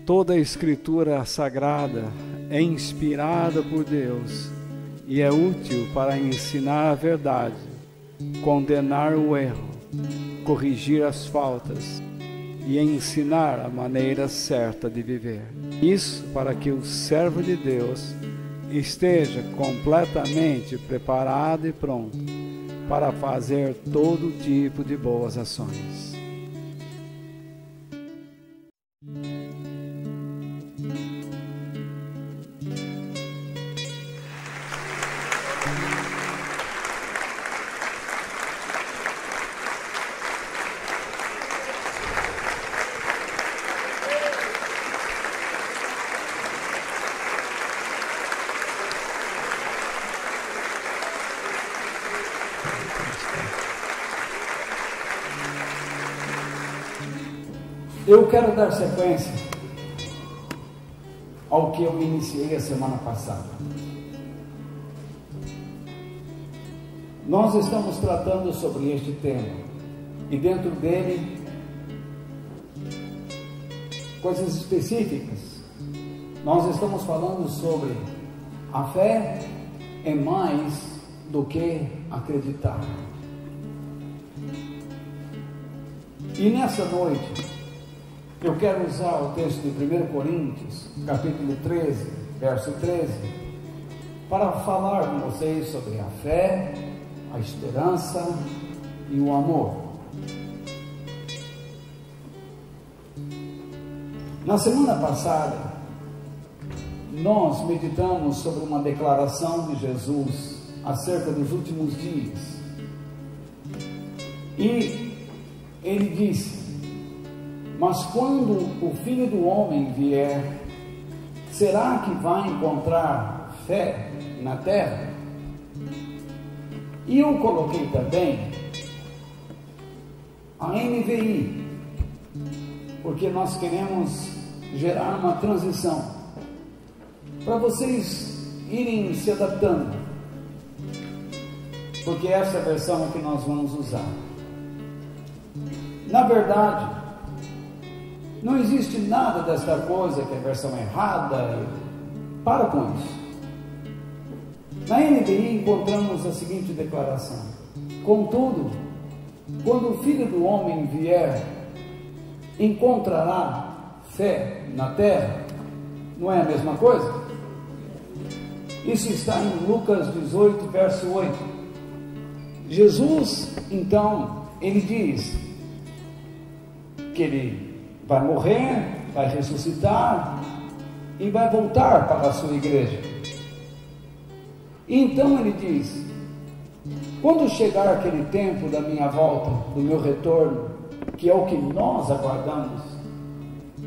Toda a Escritura Sagrada é inspirada por Deus e é útil para ensinar a verdade, condenar o erro, corrigir as faltas e ensinar a maneira certa de viver. Isso para que o servo de Deus esteja completamente preparado e pronto para fazer todo tipo de boas ações. Eu quero dar sequência ao que eu iniciei a semana passada. Nós estamos tratando sobre este tema e dentro dele coisas específicas. Nós estamos falando sobre a fé é mais do que acreditar. E nessa noite eu quero usar o texto de 1 Coríntios, capítulo 13, verso 13, para falar com vocês sobre a fé, a esperança e o amor. Na semana passada, nós meditamos sobre uma declaração de Jesus acerca dos últimos dias. E ele disse: mas quando o Filho do Homem vier, será que vai encontrar fé na terra? E eu coloquei também a NVI, porque nós queremos gerar uma transição, para vocês irem se adaptando, porque essa é a versão que nós vamos usar. Na verdade, não existe nada desta coisa que é a versão errada. Para com isso. Na NVI encontramos a seguinte declaração: contudo, quando o Filho do Homem vier, encontrará fé na terra? Não é a mesma coisa? Isso está em Lucas 18, verso 8. Jesus, então, ele diz que ele vai morrer, vai ressuscitar e vai voltar para a sua igreja. E então ele diz: quando chegar aquele tempo da minha volta, do meu retorno, que é o que nós aguardamos,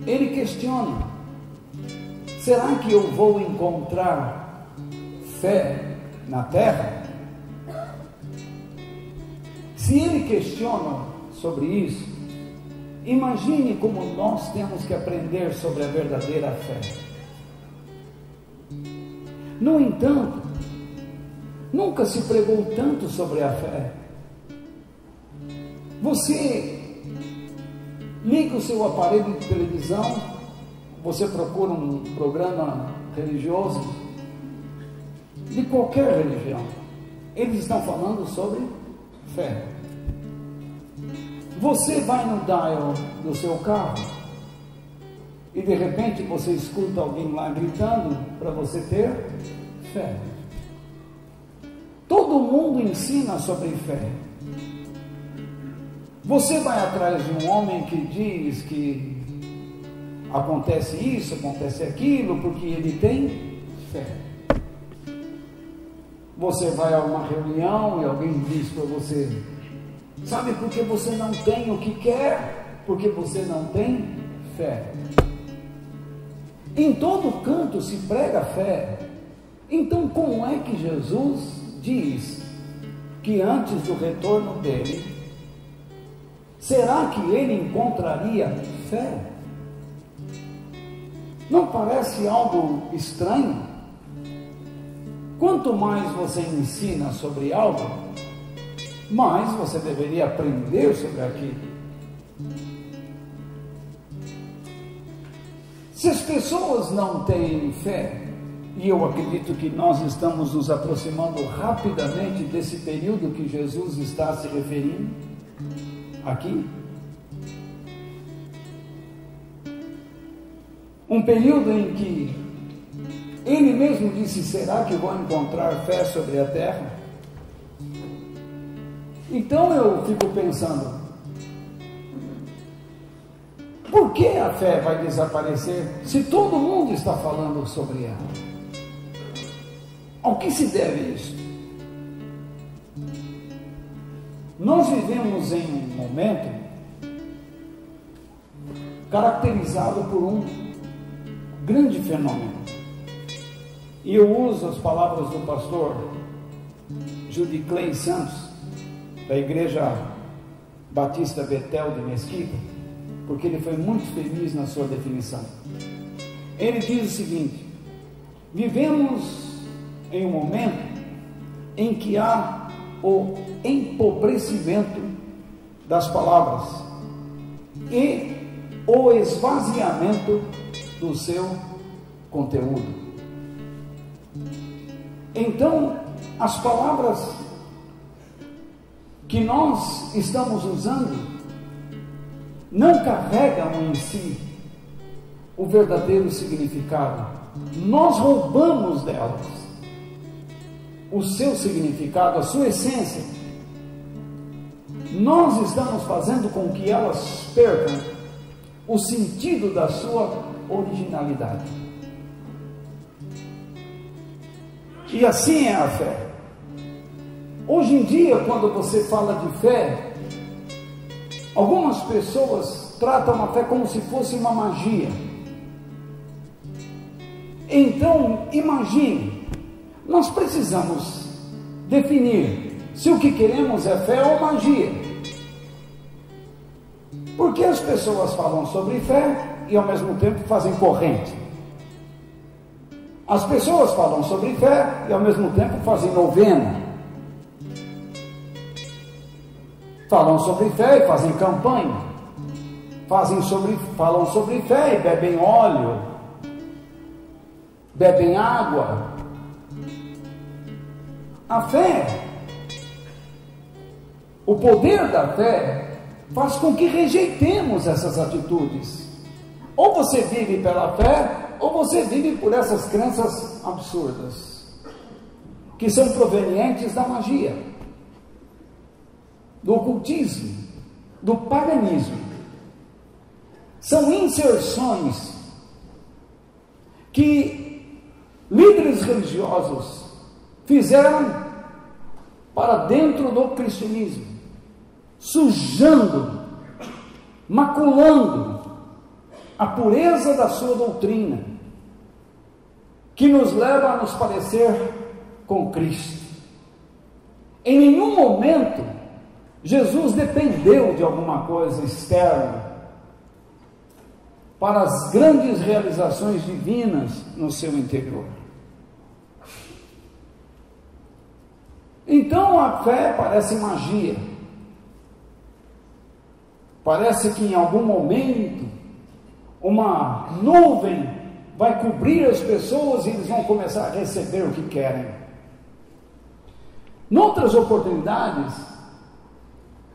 ele questiona: será que eu vou encontrar fé na terra? Se ele questiona sobre isso, imagine como nós temos que aprender sobre a verdadeira fé. No entanto, nunca se pregou tanto sobre a fé. Você liga o seu aparelho de televisão, você procura um programa religioso, de qualquer religião, eles estão falando sobre fé. Você vai no dial do seu carro e de repente você escuta alguém lá gritando para você ter fé. Todo mundo ensina sobre fé. Você vai atrás de um homem que diz que acontece isso, acontece aquilo, porque ele tem fé. Você vai a uma reunião e alguém diz para você: sabe por que você não tem o que quer? Porque você não tem fé. Em todo canto se prega fé, Então, como é que Jesus diz que antes do retorno dele, será que ele encontraria fé? Não parece algo estranho? Quanto mais você ensina sobre algo, mais você deveria aprender sobre aquilo. Se as pessoas não têm fé, e eu acredito que nós estamos nos aproximando rapidamente desse período que Jesus está se referindo aqui, um período em que ele mesmo disse: será que vou encontrar fé sobre a terra? Então eu fico pensando, por que a fé vai desaparecer se todo mundo está falando sobre ela? Ao que se deve isso? Nós vivemos em um momento caracterizado por um grande fenômeno. E eu uso as palavras do pastor Judy Clay Santos, da Igreja Batista Betel de Mesquita, porque ele foi muito feliz na sua definição. Ele diz o seguinte: vivemos em um momento em que há o empobrecimento das palavras e o esvaziamento do seu conteúdo. Então, as palavras que nós estamos usando não carregam em si o verdadeiro significado. Nós roubamos delas o seu significado, a sua essência. Nós estamos fazendo com que elas percam o sentido da sua originalidade. E assim é a fé. Hoje em dia, quando você fala de fé, algumas pessoas tratam a fé como se fosse uma magia. Então, imagine, nós precisamos definir se o que queremos é fé ou magia. Porque as pessoas falam sobre fé e ao mesmo tempo fazem corrente. As pessoas falam sobre fé e ao mesmo tempo fazem novena. Falam sobre fé e fazem campanha. Falam sobre fé e bebem óleo, bebem água. A fé, o poder da fé, faz com que rejeitemos essas atitudes. Ou você vive pela fé, ou você vive por essas crenças absurdas, que são provenientes da magia, do ocultismo, do paganismo. São inserções que líderes religiosos fizeram para dentro do cristianismo, sujando, maculando a pureza da sua doutrina, que nos leva a nos parecer com Cristo. Em nenhum momento Jesus dependeu de alguma coisa externa para as grandes realizações divinas no seu interior. Então a fé parece magia. Parece que em algum momento uma nuvem vai cobrir as pessoas e eles vão começar a receber o que querem. Noutras oportunidades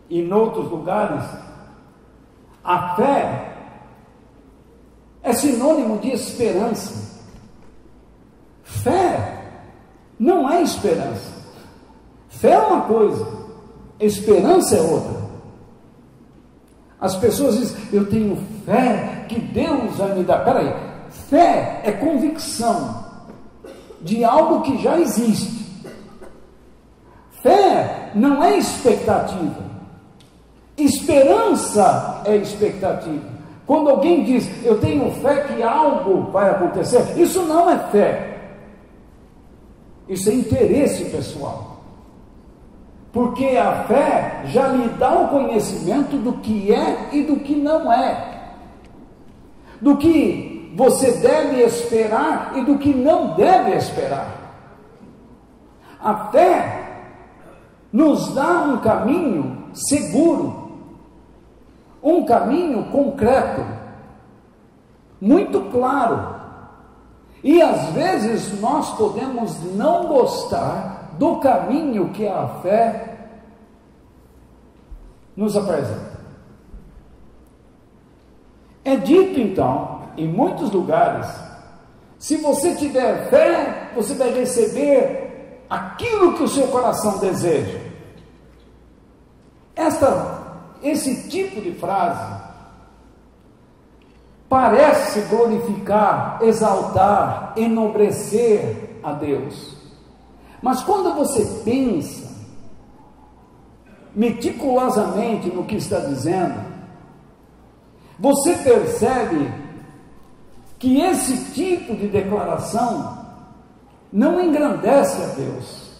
e noutros lugares, a fé é sinônimo de esperança. Fé não é esperança. Fé é uma coisa, esperança é outra. As pessoas dizem: eu tenho fé que Deus vai me dar. Peraí, fé é convicção de algo que já existe. Fé não é expectativa. Esperança é expectativa. Quando alguém diz: eu tenho fé que algo vai acontecer, isso não é fé. Isso é interesse pessoal. Porque a fé já lhe dá o conhecimento do que é e do que não é. Do que você deve esperar e do que não deve esperar. A fé nos dá um caminho seguro, um caminho concreto, muito claro. E às vezes nós podemos não gostar do caminho que a fé nos apresenta. É dito então, em muitos lugares, se você tiver fé, você vai receber aquilo que o seu coração deseja. Esse tipo de frase parece glorificar, exaltar, enobrecer a Deus. Mas quando você pensa meticulosamente no que está dizendo, você percebe que esse tipo de declaração não engrandece a Deus.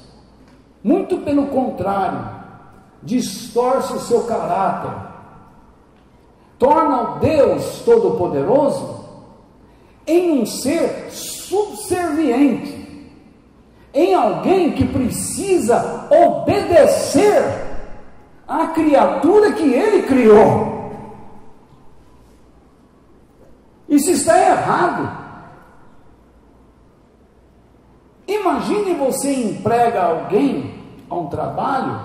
Muito pelo contrário, distorce o seu caráter, torna o Deus Todo-Poderoso em um ser subserviente, em alguém que precisa obedecer à criatura que ele criou. Isso está errado. Imagine você emprega alguém a um trabalho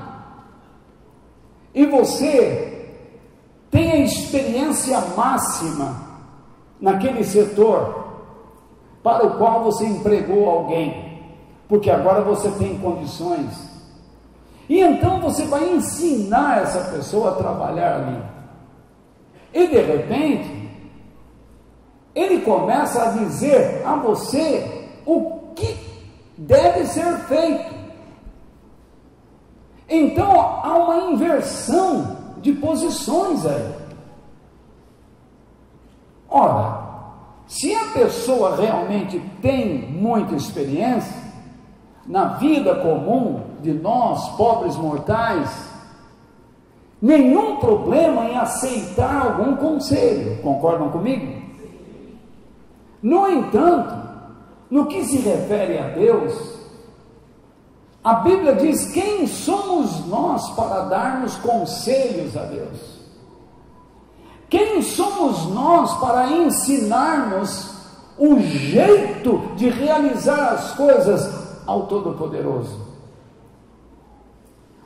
e você tem a experiência máxima naquele setor para o qual você empregou alguém, porque agora você tem condições, e então você vai ensinar essa pessoa a trabalhar ali, e de repente ele começa a dizer a você o que deve ser feito. Então há uma inversão de posições aí. Ora, se a pessoa realmente tem muita experiência na vida comum de nós, pobres mortais, nenhum problema em aceitar algum conselho. Concordam comigo? No entanto, no que se refere a Deus, a Bíblia diz: quem somos nós para darmos conselhos a Deus? Quem somos nós para ensinarmos o jeito de realizar as coisas ao Todo-Poderoso?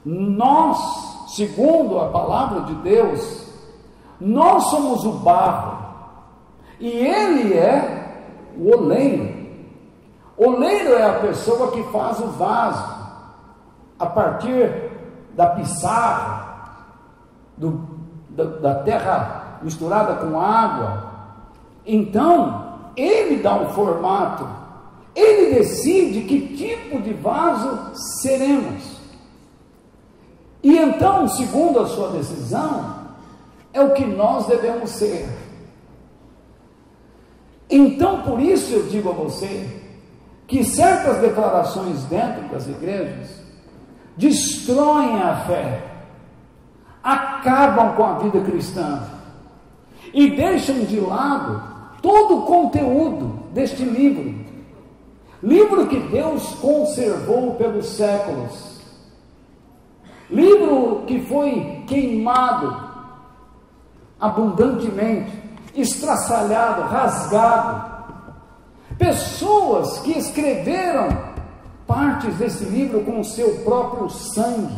Nós, segundo a palavra de Deus, nós somos o barro e Ele é o oleiro. Oleiro é a pessoa que faz o vaso a partir da pissarra, da terra misturada com água. Então, ele dá o formato, ele decide que tipo de vaso seremos. E então, segundo a sua decisão, é o que nós devemos ser. Então, por isso eu digo a você que certas declarações dentro das igrejas destroem a fé, acabam com a vida cristã e deixam de lado todo o conteúdo deste livro que Deus conservou pelos séculos, livro que foi queimado abundantemente, estraçalhado, rasgado. Pessoas que escreveram partes desse livro com o seu próprio sangue,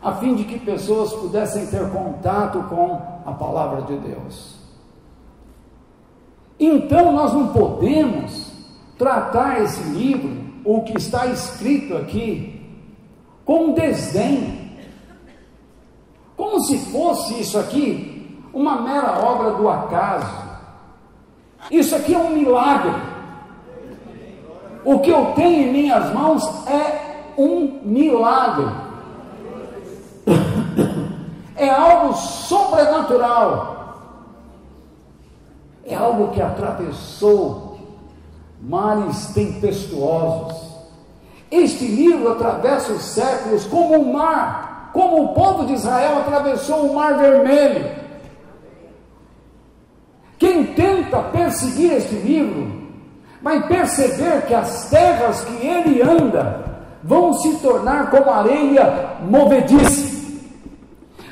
a fim de que pessoas pudessem ter contato com a palavra de Deus. Então nós não podemos tratar esse livro, o que está escrito aqui, com desdém, como se fosse isso aqui uma mera obra do acaso. Isso aqui é um milagre. O que eu tenho em minhas mãos é um milagre. É algo sobrenatural. É algo que atravessou mares tempestuosos. Este livro atravessa os séculos como um mar, como o povo de Israel atravessou o Mar Vermelho. Quem tenta perseguir este livro vai perceber que as terras que ele anda vão se tornar como areia movediça.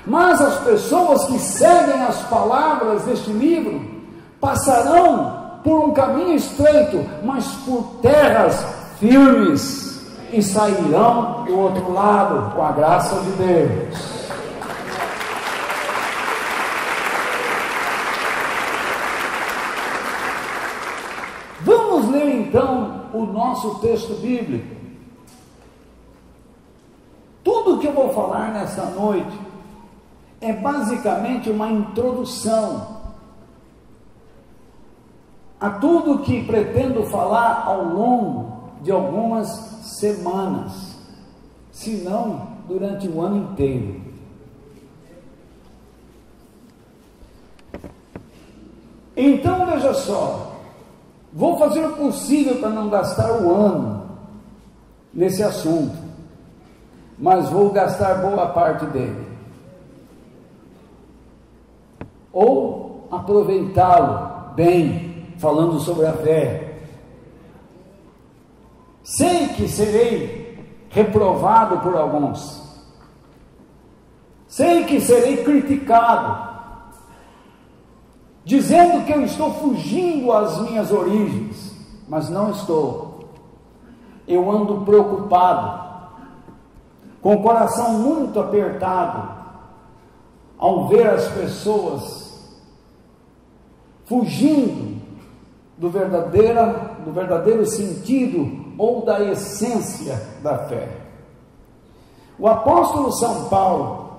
Mas as pessoas que seguem as palavras deste livro passarão por um caminho estreito, mas por terras firmes, e sairão do outro lado com a graça de Deus. Vamos ler então o nosso texto bíblico. Tudo que eu vou falar nesta noite é basicamente uma introdução a tudo que pretendo falar ao longo de algumas semanas, se não durante o ano inteiro. Então veja só, vou fazer o possível para não gastar o ano nesse assunto, mas vou gastar boa parte dele, ou aproveitá-lo bem, falando sobre a fé. Sei que serei reprovado por alguns, sei que serei criticado, dizendo que eu estou fugindo às minhas origens, mas não estou. Eu ando preocupado, com o coração muito apertado, ao ver as pessoas fugindo do verdadeiro sentido ou da essência da fé. O apóstolo São Paulo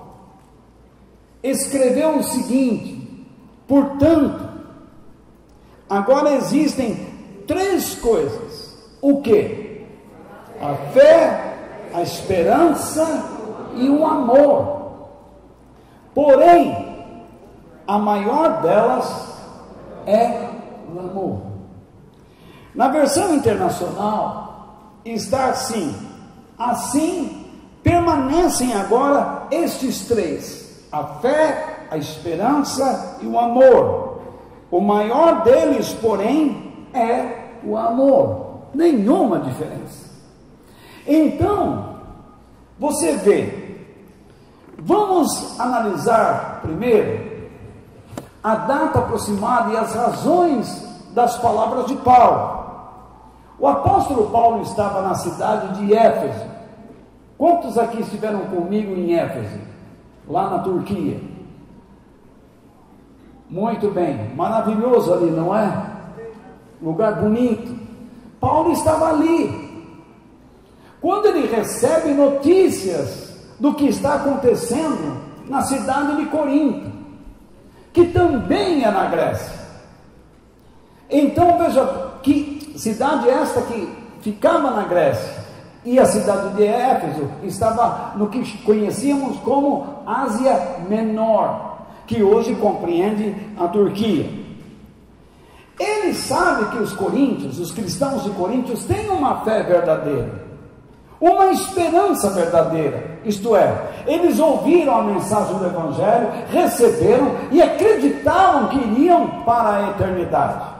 escreveu o seguinte: portanto, agora existem três coisas. O que? A fé, a esperança e o amor. Porém, a maior delas é o amor. Na versão internacional está assim: assim permanecem agora estes três: a fé, a esperança e o amor. O maior deles, porém, é o amor. Nenhuma diferença. Então, você vê, vamos analisar primeiro a data aproximada e as razões das palavras de Paulo. O apóstolo Paulo estava na cidade de Éfeso. Quantos aqui estiveram comigo em Éfeso? Lá na Turquia. Muito bem, maravilhoso ali, não é? Lugar bonito. Paulo estava ali. Quando ele recebe notícias do que está acontecendo na cidade de Corinto, que também é na Grécia. Então veja que cidade esta que ficava na Grécia, e a cidade de Éfeso estava no que conhecíamos como Ásia Menor, que hoje compreende a Turquia. Ele sabe que os coríntios, os cristãos de Coríntios, têm uma fé verdadeira, uma esperança verdadeira, isto é, eles ouviram a mensagem do Evangelho, receberam e acreditavam que iriam para a eternidade.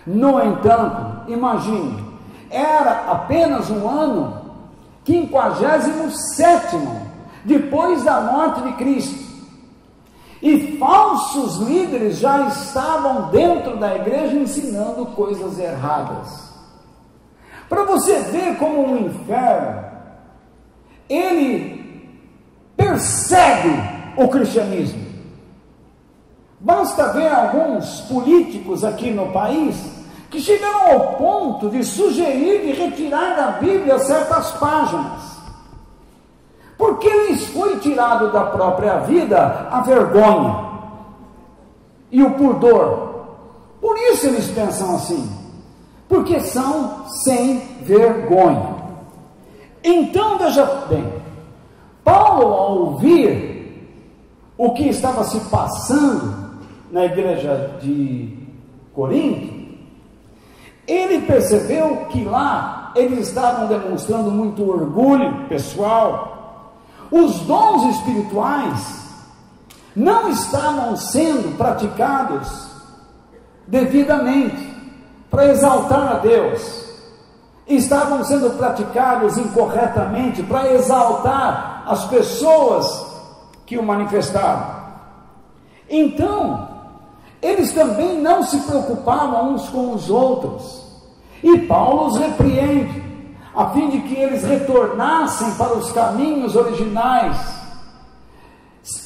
No entanto, imagine, era apenas um ano 57º depois da morte de Cristo, e falsos líderes já estavam dentro da igreja ensinando coisas erradas. Para você ver como o inferno, ele persegue o cristianismo. Basta ver alguns políticos aqui no país que chegaram ao ponto de sugerir e retirar da Bíblia certas páginas, porque lhes foi tirado da própria vida a vergonha e o pudor. Por isso eles pensam assim, porque são sem vergonha. Então veja bem, Paulo, ao ouvir o que estava se passando na igreja de Corinto, ele percebeu que lá eles estavam demonstrando muito orgulho pessoal. Os dons espirituais não estavam sendo praticados devidamente para exaltar a Deus, estavam sendo praticados incorretamente para exaltar as pessoas que o manifestavam. Então, eles também não se preocupavam uns com os outros, e Paulo os repreende, a fim de que eles retornassem para os caminhos originais,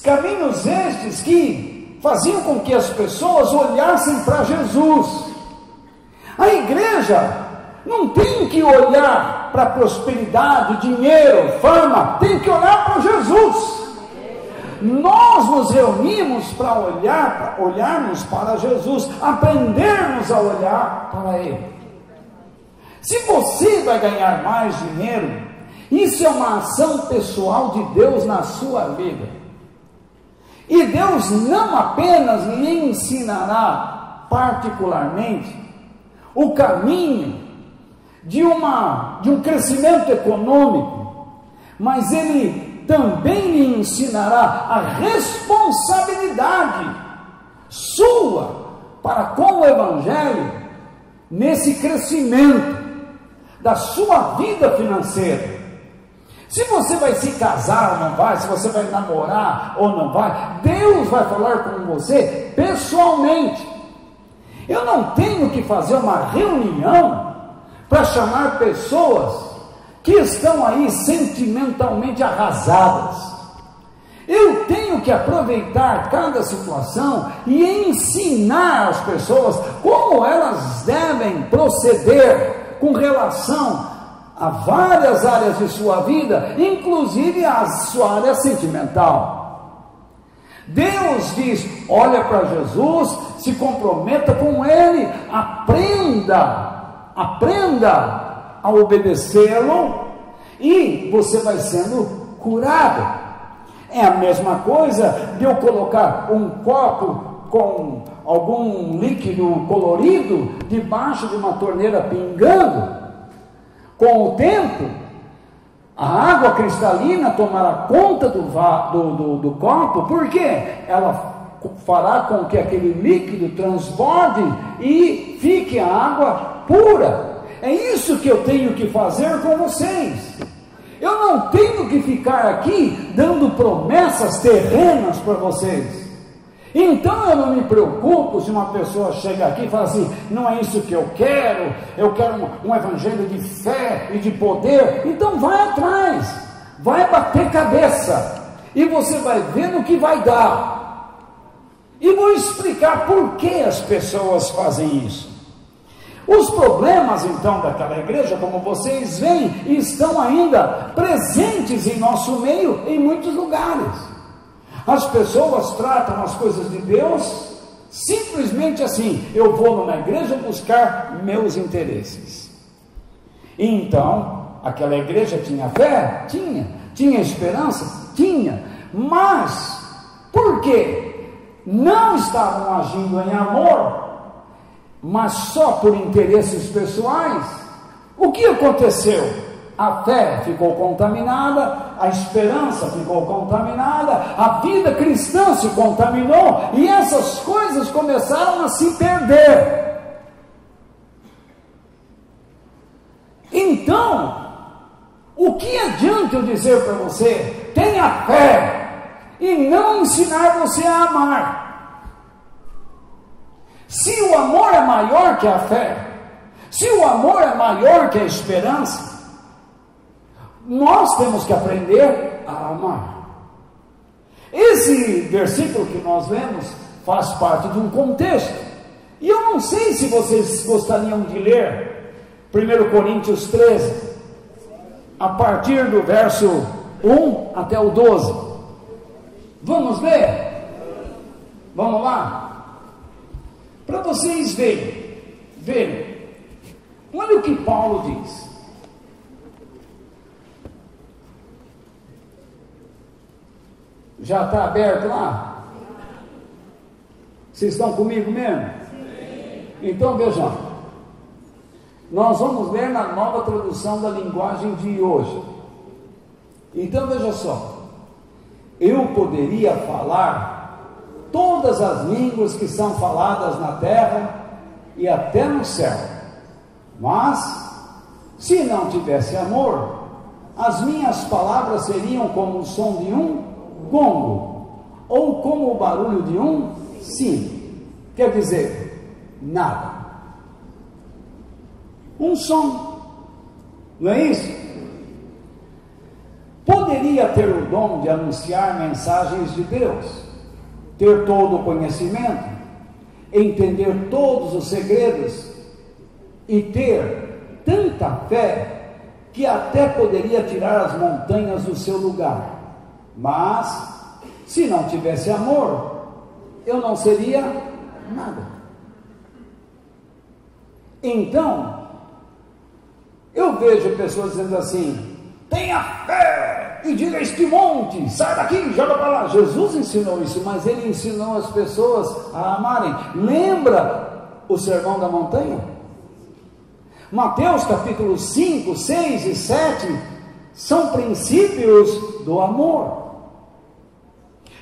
caminhos estes que faziam com que as pessoas olhassem para Jesus. A igreja não tem que olhar para prosperidade, dinheiro, fama, tem que olhar para Jesus. Nós nos reunimos para olharmos para Jesus, aprendermos a olhar para Ele. Se você vai ganhar mais dinheiro, isso é uma ação pessoal de Deus na sua vida. E Deus não apenas lhe ensinará particularmente o caminho de um crescimento econômico, mas Ele também lhe ensinará a responsabilidade sua para com o Evangelho nesse crescimento da sua vida financeira. Se você vai se casar ou não vai, se você vai namorar ou não vai, Deus vai falar com você pessoalmente. Eu não tenho que fazer uma reunião para chamar pessoas que estão aí sentimentalmente arrasadas. Eu tenho que aproveitar cada situação e ensinar as pessoas como elas devem proceder com relação a várias áreas de sua vida, inclusive a sua área sentimental. Deus diz: olha para Jesus, se comprometa com Ele, aprenda a obedecê-lo, e você vai sendo curado. É a mesma coisa de eu colocar um copo com algum líquido colorido debaixo de uma torneira pingando. Com o tempo, a água cristalina tomará conta do copo, porque ela fará com que aquele líquido transborde e fique a água pura. É isso que eu tenho que fazer com vocês. Eu não tenho que ficar aqui dando promessas terrenas para vocês. Então eu não me preocupo se uma pessoa chega aqui e fala assim: não é isso que eu quero um evangelho de fé e de poder. Então vai atrás, vai bater cabeça, e você vai ver no que vai dar. E vou explicar por que as pessoas fazem isso. Os problemas então daquela igreja, como vocês veem, estão ainda presentes em nosso meio em muitos lugares. As pessoas tratam as coisas de Deus simplesmente assim: eu vou numa igreja buscar meus interesses. Então, aquela igreja tinha fé? Tinha esperança? Tinha. Mas, por quê? Não estavam agindo em amor, mas só por interesses pessoais. O que aconteceu? A fé ficou contaminada, a esperança ficou contaminada, a vida cristã se contaminou, e essas coisas começaram a se perder. Então, o que adianta eu dizer para você: tenha fé, e não ensinar você a amar? Se o amor é maior que a fé, se o amor é maior que a esperança, nós temos que aprender a amar. Esse versículo que nós lemos faz parte de um contexto, e eu não sei se vocês gostariam de ler 1 Coríntios 13, a partir do verso 1 até o 12. Vamos ler? Vamos lá? Para vocês verem. Olha o que Paulo diz. Já está aberto lá? Vocês estão comigo mesmo? Sim. Então vejam. Nós vamos ler na Nova Tradução da Linguagem de hoje. Então veja só, eu poderia falar todas as línguas que são faladas na terra e até no céu, mas se não tivesse amor, as minhas palavras seriam como o som de um gongo, ou como o barulho de um sino. Quer dizer, nada. Um som, não é isso? Poderia ter o dom de anunciar mensagens de Deus, ter todo o conhecimento, entender todos os segredos e ter tanta fé que até poderia tirar as montanhas do seu lugar. Mas, se não tivesse amor, eu não seria nada. Então, eu vejo pessoas dizendo assim: tenha fé e diga a este monte, sai daqui, joga para lá. Jesus ensinou isso, mas ele ensinou as pessoas a amarem. Lembra o sermão da montanha? Mateus capítulo 5, 6 e 7 são princípios do amor.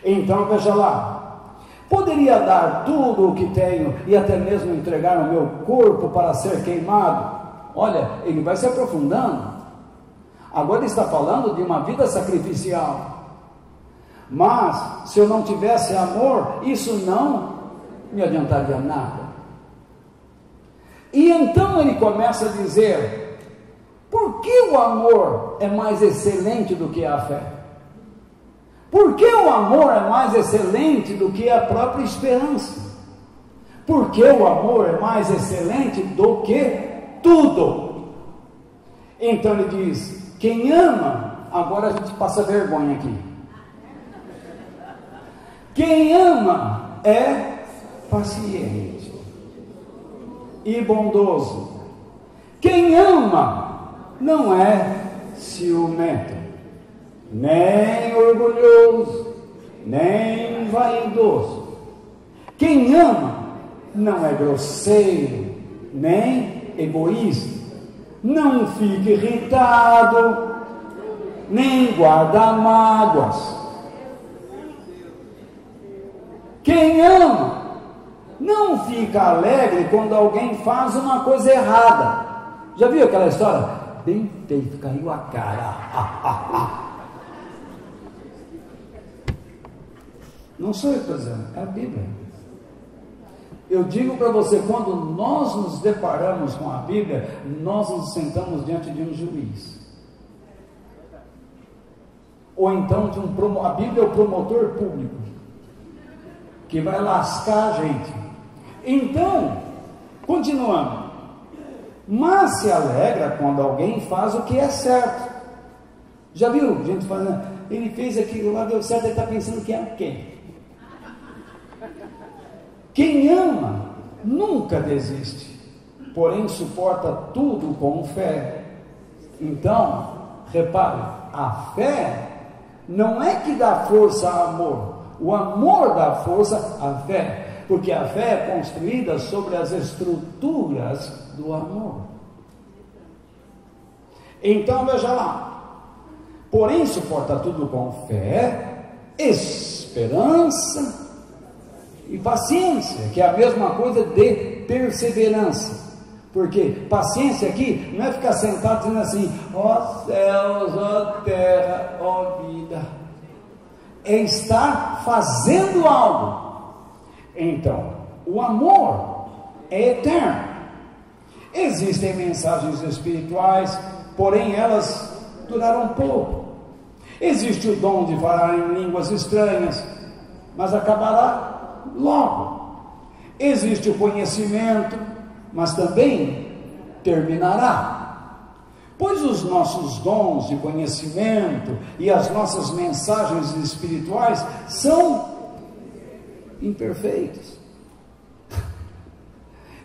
Então veja lá, poderia dar tudo o que tenho e até mesmo entregar o meu corpo para ser queimado. Olha, ele vai se aprofundando. Agora ele está falando de uma vida sacrificial. Mas se eu não tivesse amor, isso não me adiantaria nada. E então ele começa a dizer: por que o amor é mais excelente do que a fé? Por que o amor é mais excelente do que a própria esperança? Por que o amor é mais excelente do que tudo? Então ele diz: quem ama, agora a gente passa vergonha aqui. Quem ama é paciente e bondoso. Quem ama não é ciumento, nem orgulhoso, nem vaidoso. Quem ama não é grosseiro, nem egoísta. Não fique irritado, nem guarda mágoas. Quem ama não fica alegre quando alguém faz uma coisa errada. Já viu aquela história? Bem feito, caiu a cara. Não sou eu que estou dizendo, é a Bíblia. Eu digo para você, quando nós nos deparamos com a Bíblia, nós nos sentamos diante de um juiz. Ou então a Bíblia é o promotor público, que vai lascar a gente. Então, continuando. Mas se alegra quando alguém faz o que é certo. Já viu gente fazendo? Ele fez aquilo lá, deu certo, ele está pensando que é quem? Quem ama nunca desiste, porém suporta tudo com fé. Então, repare, a fé não é que dá força ao amor, o amor dá força à fé, porque a fé é construída sobre as estruturas do amor. Então veja lá, porém suporta tudo com fé, esperança e paciência, que é a mesma coisa de perseverança. Porque paciência aqui não é ficar sentado dizendo assim: ó céus, ó terra, ó vida. É estar fazendo algo. Então, o amor é eterno. Existem mensagens espirituais, porém elas duraram pouco. Existe o dom de falar em línguas estranhas, mas acabará logo. Existe o conhecimento, mas também terminará. Pois os nossos dons de conhecimento e as nossas mensagens espirituais são imperfeitos.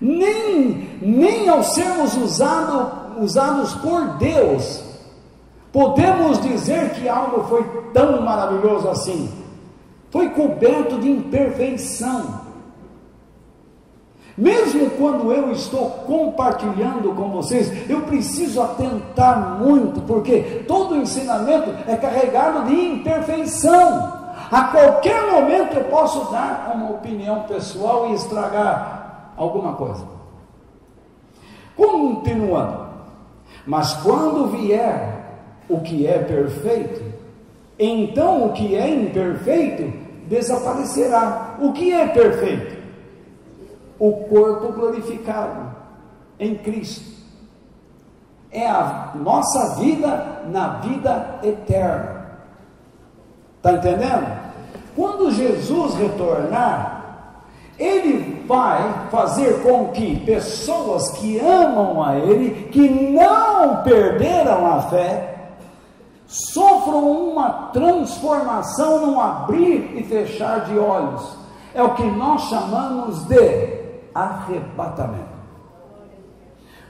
Nem ao sermos usados por Deus, podemos dizer que algo foi tão maravilhoso assim. Foi coberto de imperfeição. Mesmo quando eu estou compartilhando com vocês, eu preciso atentar muito, porque todo ensinamento é carregado de imperfeição. A qualquer momento eu posso dar uma opinião pessoal e estragar alguma coisa. Continuando, mas quando vier o que é perfeito, então o que é imperfeito desaparecerá. O que é perfeito? O corpo glorificado em Cristo. É a nossa vida na vida eterna. Está entendendo? Quando Jesus retornar, Ele vai fazer com que pessoas que amam a Ele, que não perderam a fé, sofram uma transformação num abrir e fechar de olhos. É o que nós chamamos de arrebatamento.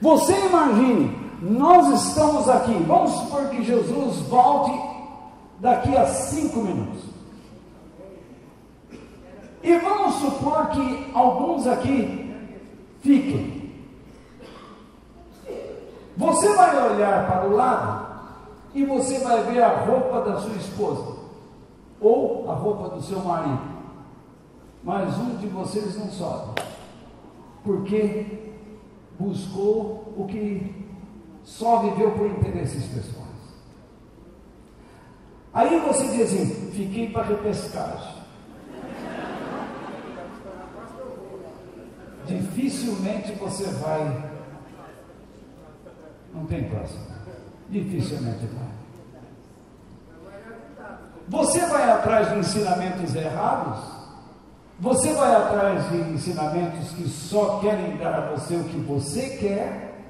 Você imagine, nós estamos aqui, vamos supor que Jesus volte daqui a 5 minutos, e vamos supor que alguns aqui fiquem. Você vai olhar para o lado e você vai ver a roupa da sua esposa ou a roupa do seu marido, mas um de vocês não sobe, porque buscou o que só viveu por interesses pessoais. Aí você diz assim: fiquei para repescagem. Dificilmente você vai, não tem próximo, dificilmente vai. Você vai atrás de ensinamentos errados? Você vai atrás de ensinamentos que só querem dar a você o que você quer?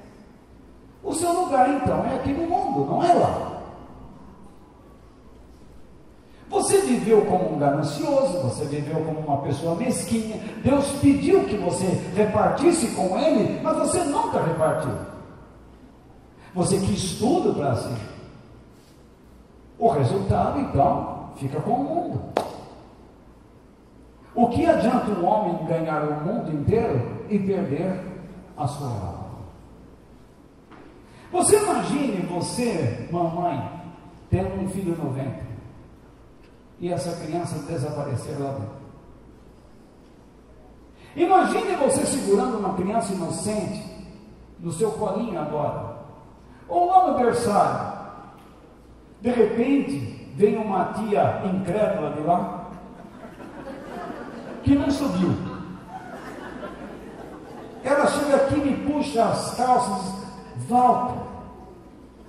O seu lugar então é aqui no mundo, não é lá. Você viveu como um ganancioso, você viveu como uma pessoa mesquinha. Deus pediu que você repartisse com Ele, mas você nunca repartiu. Você quis tudo para si. O resultado então fica com o mundo. O que adianta um homem ganhar o mundo inteiro e perder a sua alma? Você imagine você, mamãe, tendo um filho no ventre e essa criança desaparecer lá dentro. Imagine você segurando uma criança inocente no seu colinho agora, ou lá no berçário. De repente vem uma tia incrédula de lá, que não subiu. Ela chega aqui, me puxa as calças, Walter,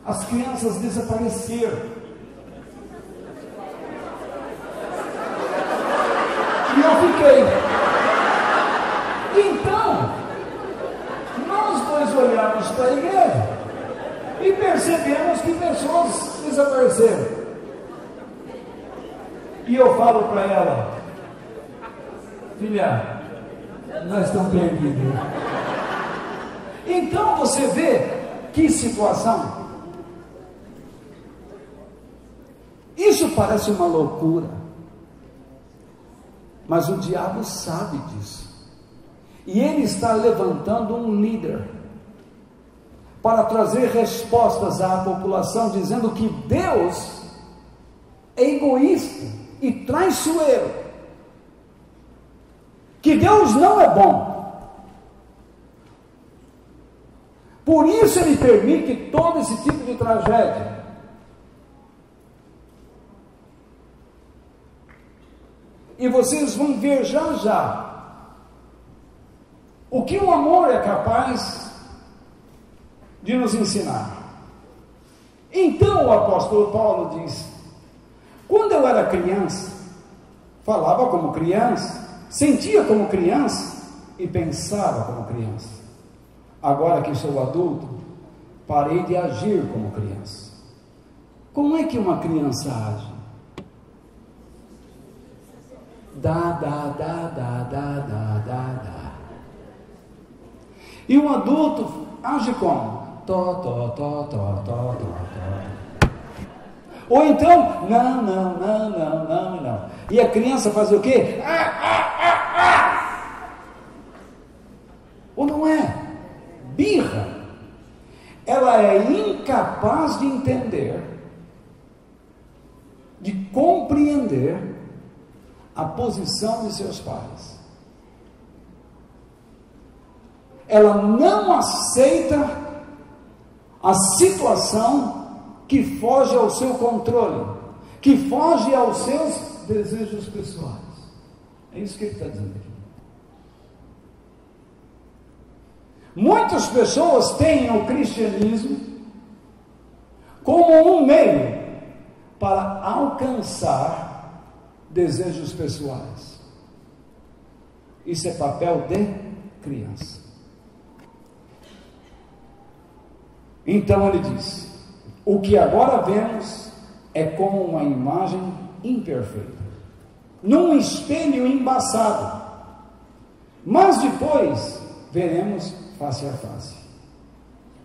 as crianças desapareceram. E eu fiquei. Então, nós dois olhamos para a igreja e percebemos que pessoas desapareceram. E eu falo para ela: filha, nós estamos perdidos. Então você vê que situação. Isso parece uma loucura, mas o diabo sabe disso, e ele está levantando um líder para trazer respostas à população, dizendo que Deus é egoísta e traiçoeiro, que Deus não é bom, por isso Ele permite todo esse tipo de tragédia. E vocês vão ver já já o que o amor é capaz de nos ensinar. Então o apóstolo Paulo diz: quando eu era criança, falava como criança, sentia como criança e pensava como criança. Agora que sou adulto, parei de agir como criança. Como é que uma criança age? Dá. E um adulto age como? Tó. Ou então, não. E a criança faz o quê? não é birra. Ela é incapaz de entender, de compreender a posição de seus pais. Ela não aceita a situação que foge ao seu controle, que foge aos seus desejos pessoais. É isso que ele está dizendo aqui. Muitas pessoas têm o cristianismo como um meio para alcançar desejos pessoais. Isso é papel de criança. Então ele diz: o que agora vemos é como uma imagem imperfeita, num espelho embaçado, mas depois veremos face a face.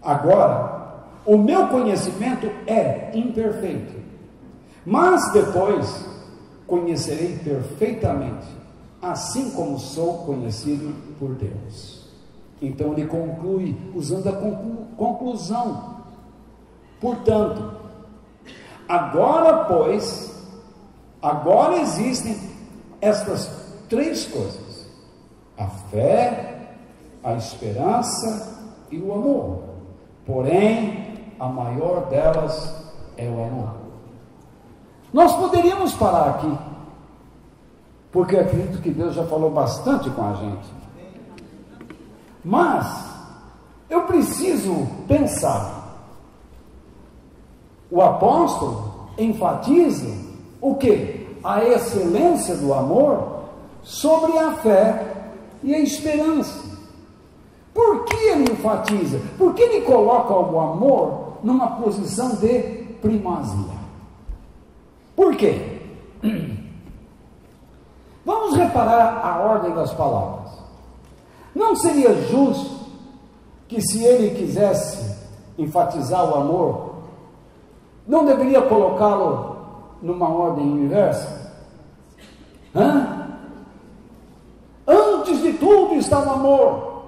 Agora, o meu conhecimento é imperfeito, mas depois conhecerei perfeitamente, assim como sou conhecido por Deus. Então ele conclui usando a conclusão. Portanto, agora existem estas três coisas: a fé, a esperança e o amor. Porém, a maior delas é o amor. Nós poderíamos parar aqui, porque eu acredito que Deus já falou bastante com a gente. Mas eu preciso pensar. O apóstolo enfatiza o quê? A excelência do amor sobre a fé e a esperança. Por que ele enfatiza? Porque ele coloca o amor numa posição de primazia. Por quê? Vamos reparar a ordem das palavras. Não seria justo que, se ele quisesse enfatizar o amor, não deveria colocá-lo numa ordem inversa? Antes de tudo está o amor,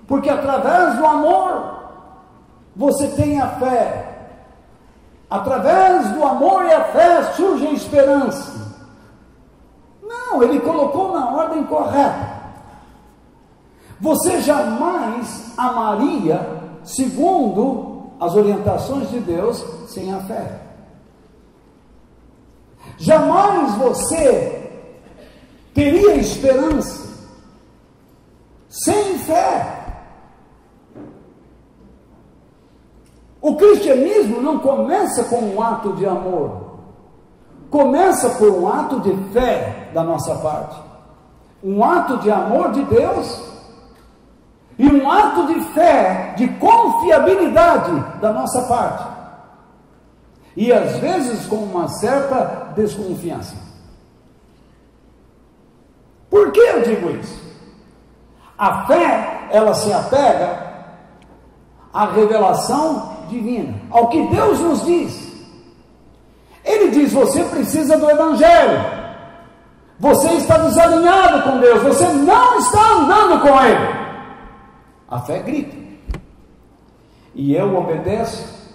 porque através do amor você tem a fé, através do amor e a fé surge a esperança. Não, ele colocou na ordem correta. Você jamais amaria, segundo as orientações de Deus, sem a fé. Jamais você teria esperança sem fé. O cristianismo não começa com um ato de amor, começa por um ato de fé da nossa parte, um ato de amor de Deus e um ato de fé, de confiabilidade da nossa parte, e às vezes com uma certa desconfiança. Por que eu digo isso? A fé, ela se apega à revelação divina, ao que Deus nos diz. Ele diz: você precisa do Evangelho, você está desalinhado com Deus, você não está andando com Ele. A fé grita, e eu obedeço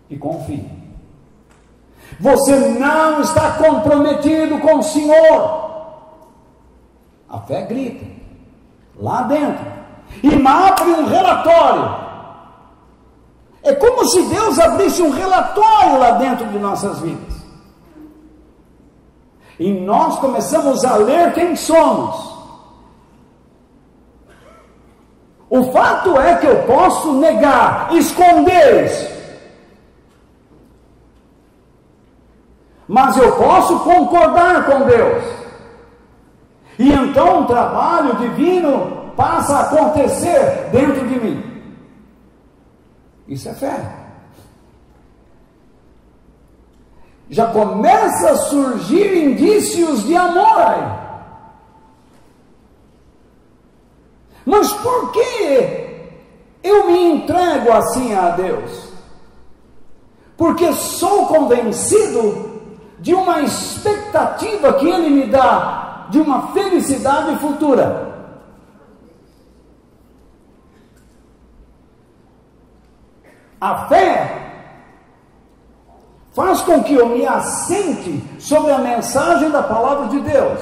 e confio. Você não está comprometido com o Senhor. A fé grita lá dentro e abre um relatório. É como se Deus abrisse um relatório lá dentro de nossas vidas, e nós começamos a ler quem somos. O fato é que eu posso negar, esconder isso, mas eu posso concordar com Deus, e então o trabalho divino passa a acontecer dentro de mim. Isso é fé. Já começa a surgir indícios de amor aí. Mas por que eu me entrego assim a Deus? Porque sou convencido de uma expectativa que Ele me dá, de uma felicidade futura. A fé faz com que eu me assente sobre a mensagem da palavra de Deus.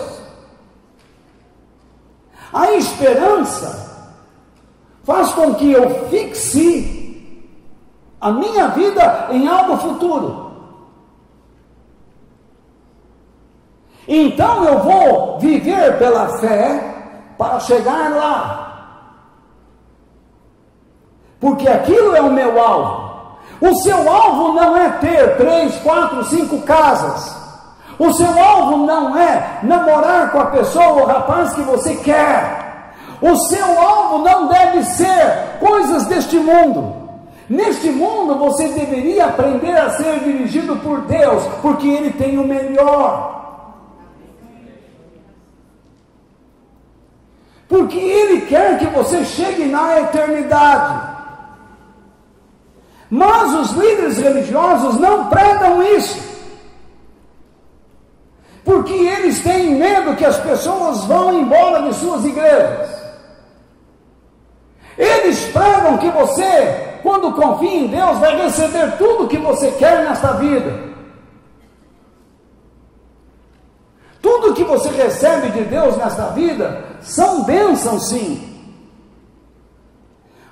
A esperança faz com que eu fixe a minha vida em algo futuro. Então eu vou viver pela fé para chegar lá. Porque aquilo é o meu alvo. O seu alvo não é ter 3, 4, 5 casas. O seu alvo não é namorar com a pessoa ou o rapaz que você quer. O seu alvo não deve ser coisas deste mundo. Neste mundo você deveria aprender a ser dirigido por Deus, porque Ele tem o melhor. Porque Ele quer que você chegue na eternidade. Mas os líderes religiosos não pregam isso, porque eles têm medo que as pessoas vão embora de suas igrejas. Eles pregam que você, quando confia em Deus, vai receber tudo o que você quer nesta vida. Tudo que você recebe de Deus nesta vida são bênçãos, sim.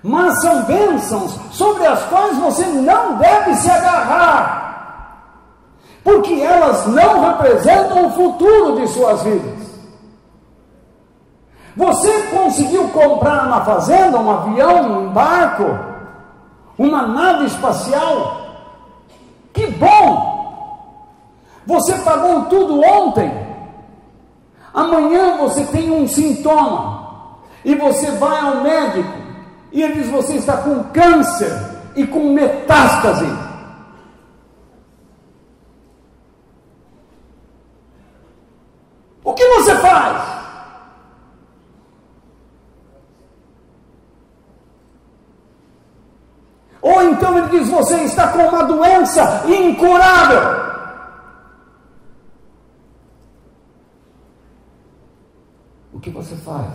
Mas são bênçãos sobre as quais você não deve se agarrar, porque elas não representam o futuro de suas vidas. Você conseguiu comprar uma fazenda, um avião, um barco, uma nave espacial? Que bom! Você pagou tudo ontem. Amanhã você tem um sintoma e você vai ao médico e ele diz: você está com câncer e com metástase. O que você faz? Ou então ele diz: você está com uma doença incurável. O que você faz?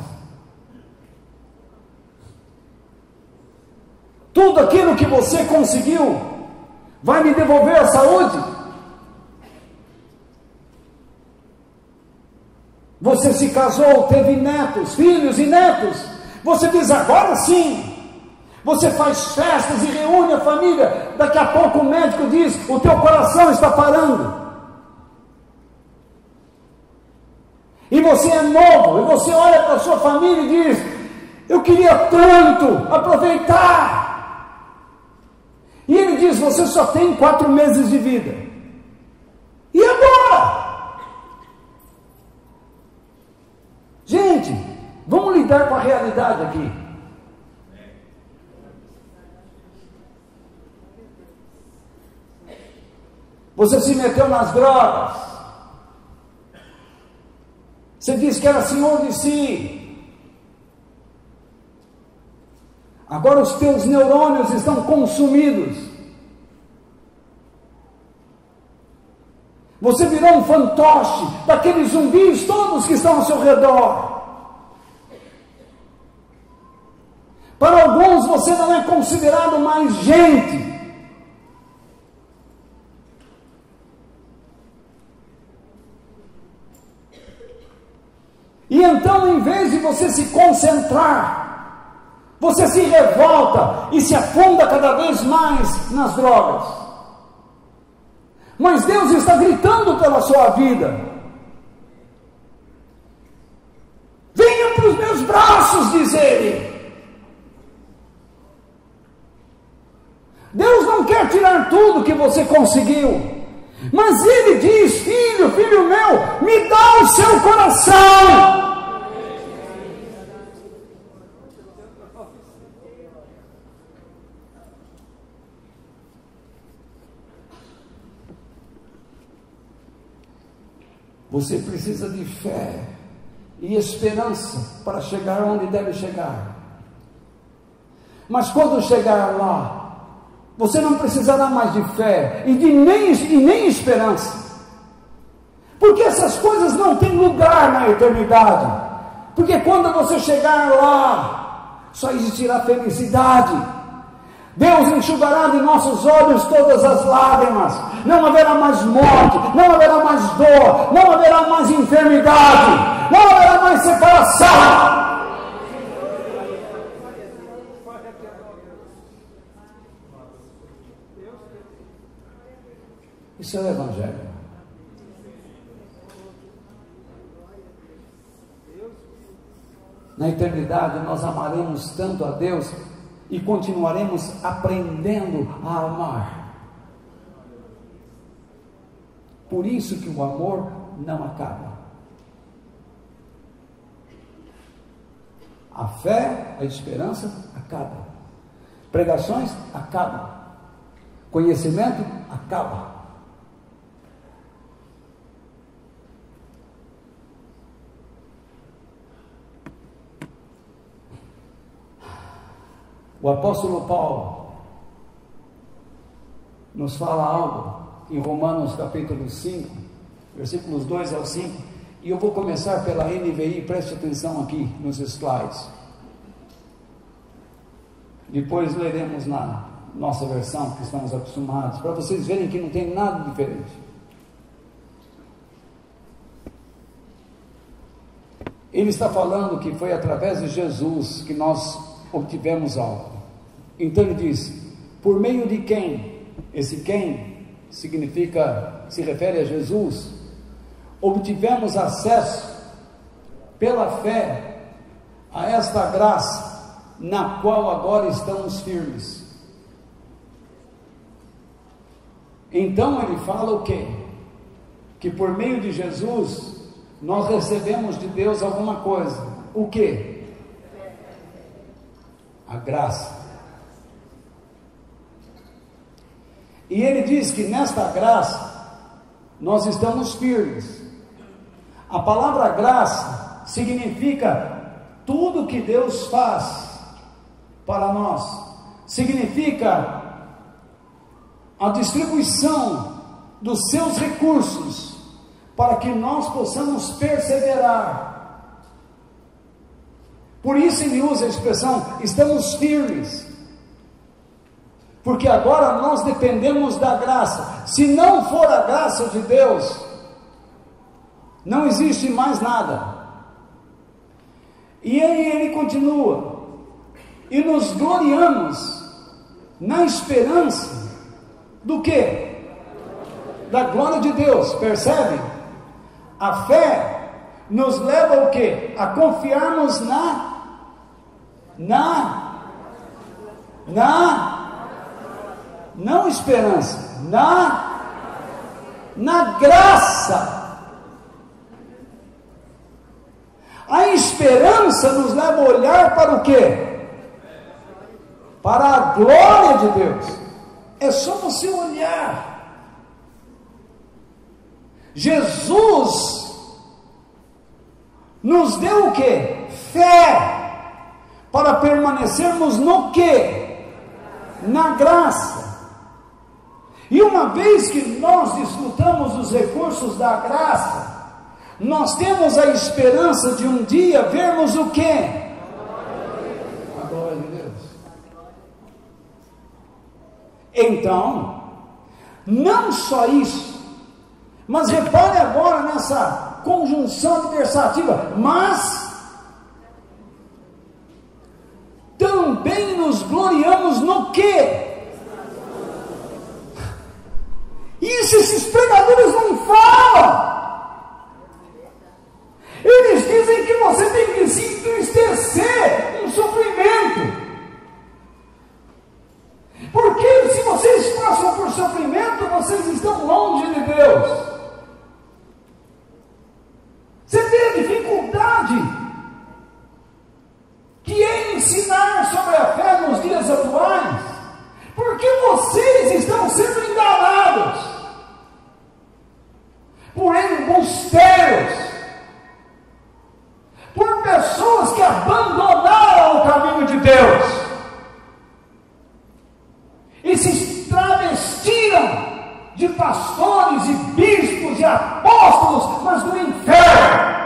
Tudo aquilo que você conseguiu vai me devolver a saúde? Você se casou, teve netos, filhos e netos. Você diz: agora sim. Você faz festas e reúne a família. Daqui a pouco o médico diz: o teu coração está parando. E você é novo, e você olha para a sua família e diz: eu queria tanto aproveitar. E ele diz: você só tem 4 meses de vida. E agora? Gente, vamos lidar com a realidade aqui. Você se meteu nas drogas. Você disse que era senhor de si. Agora os teus neurônios estão consumidos. Você virou um fantoche daqueles zumbis todos que estão ao seu redor. Para alguns você não é considerado mais gente. E então, em vez de você se concentrar, você se revolta e se afunda cada vez mais nas drogas. Mas Deus está gritando pela sua vida: venha para os meus braços, diz Ele. Deus não quer tirar tudo que você conseguiu, mas Ele diz: filho, filho meu, me dá o seu coração. Você precisa de fé e esperança para chegar onde deve chegar. Mas quando chegar lá, você não precisará mais de fé e nem esperança. Porque essas coisas não têm lugar na eternidade. Porque quando você chegar lá, só existirá felicidade. Deus enxugará de nossos olhos todas as lágrimas, não haverá mais morte, não haverá mais dor, não haverá mais enfermidade, não haverá mais separação. Isso é o Evangelho. Na eternidade nós amaremos tanto a Deus e continuaremos aprendendo a amar. Por isso que o amor não acaba. A fé, a esperança acaba. Pregações acabam. Conhecimento acaba. O apóstolo Paulo nos fala algo em Romanos capítulo 5, versículos 2 ao 5, e eu vou começar pela NVI, preste atenção aqui nos slides. Depois leremos na nossa versão, que estamos acostumados, para vocês verem que não tem nada diferente. Ele está falando que foi através de Jesus que nós obtivemos algo. Então ele diz: por meio de quem? Esse quem significa, se refere a Jesus. Obtivemos acesso pela fé a esta graça, na qual agora estamos firmes. Então ele fala o quê? Que por meio de Jesus nós recebemos de Deus alguma coisa. O quê? A graça. E ele diz que nesta graça nós estamos firmes. A palavra graça significa tudo que Deus faz para nós, significa a distribuição dos seus recursos para que nós possamos perseverar. Por isso ele usa a expressão, estamos firmes, porque agora nós dependemos da graça. Se não for a graça de Deus, não existe mais nada. E aí ele continua, e nos gloriamos na esperança do quê? Da glória de Deus, percebe? A fé nos leva ao quê? A confiarmos não esperança, na graça. A esperança nos leva a olhar para o quê? Para a glória de Deus. É só você olhar. Jesus nos deu o quê? Fé, para permanecermos no quê? Na graça. E uma vez que nós desfrutamos dos recursos da graça, nós temos a esperança de um dia vermos o quê? A glória de Deus. Então, não só isso, mas repare agora nessa conjunção adversativa, mas também nos gloriamos no quê? Isso esses pregadores não falam. Eles dizem que você tem que se entristecer com sofrimento, porque se vocês passam por sofrimento, vocês estão longe de Deus. Você vê a dificuldade que é ensinar sobre a fé nos dias atuais, porque vocês estão sendo enganados por embusteiros, por pessoas que abandonaram o caminho de Deus e se travestiram de pastores e bispos e apóstolos, mas do inferno.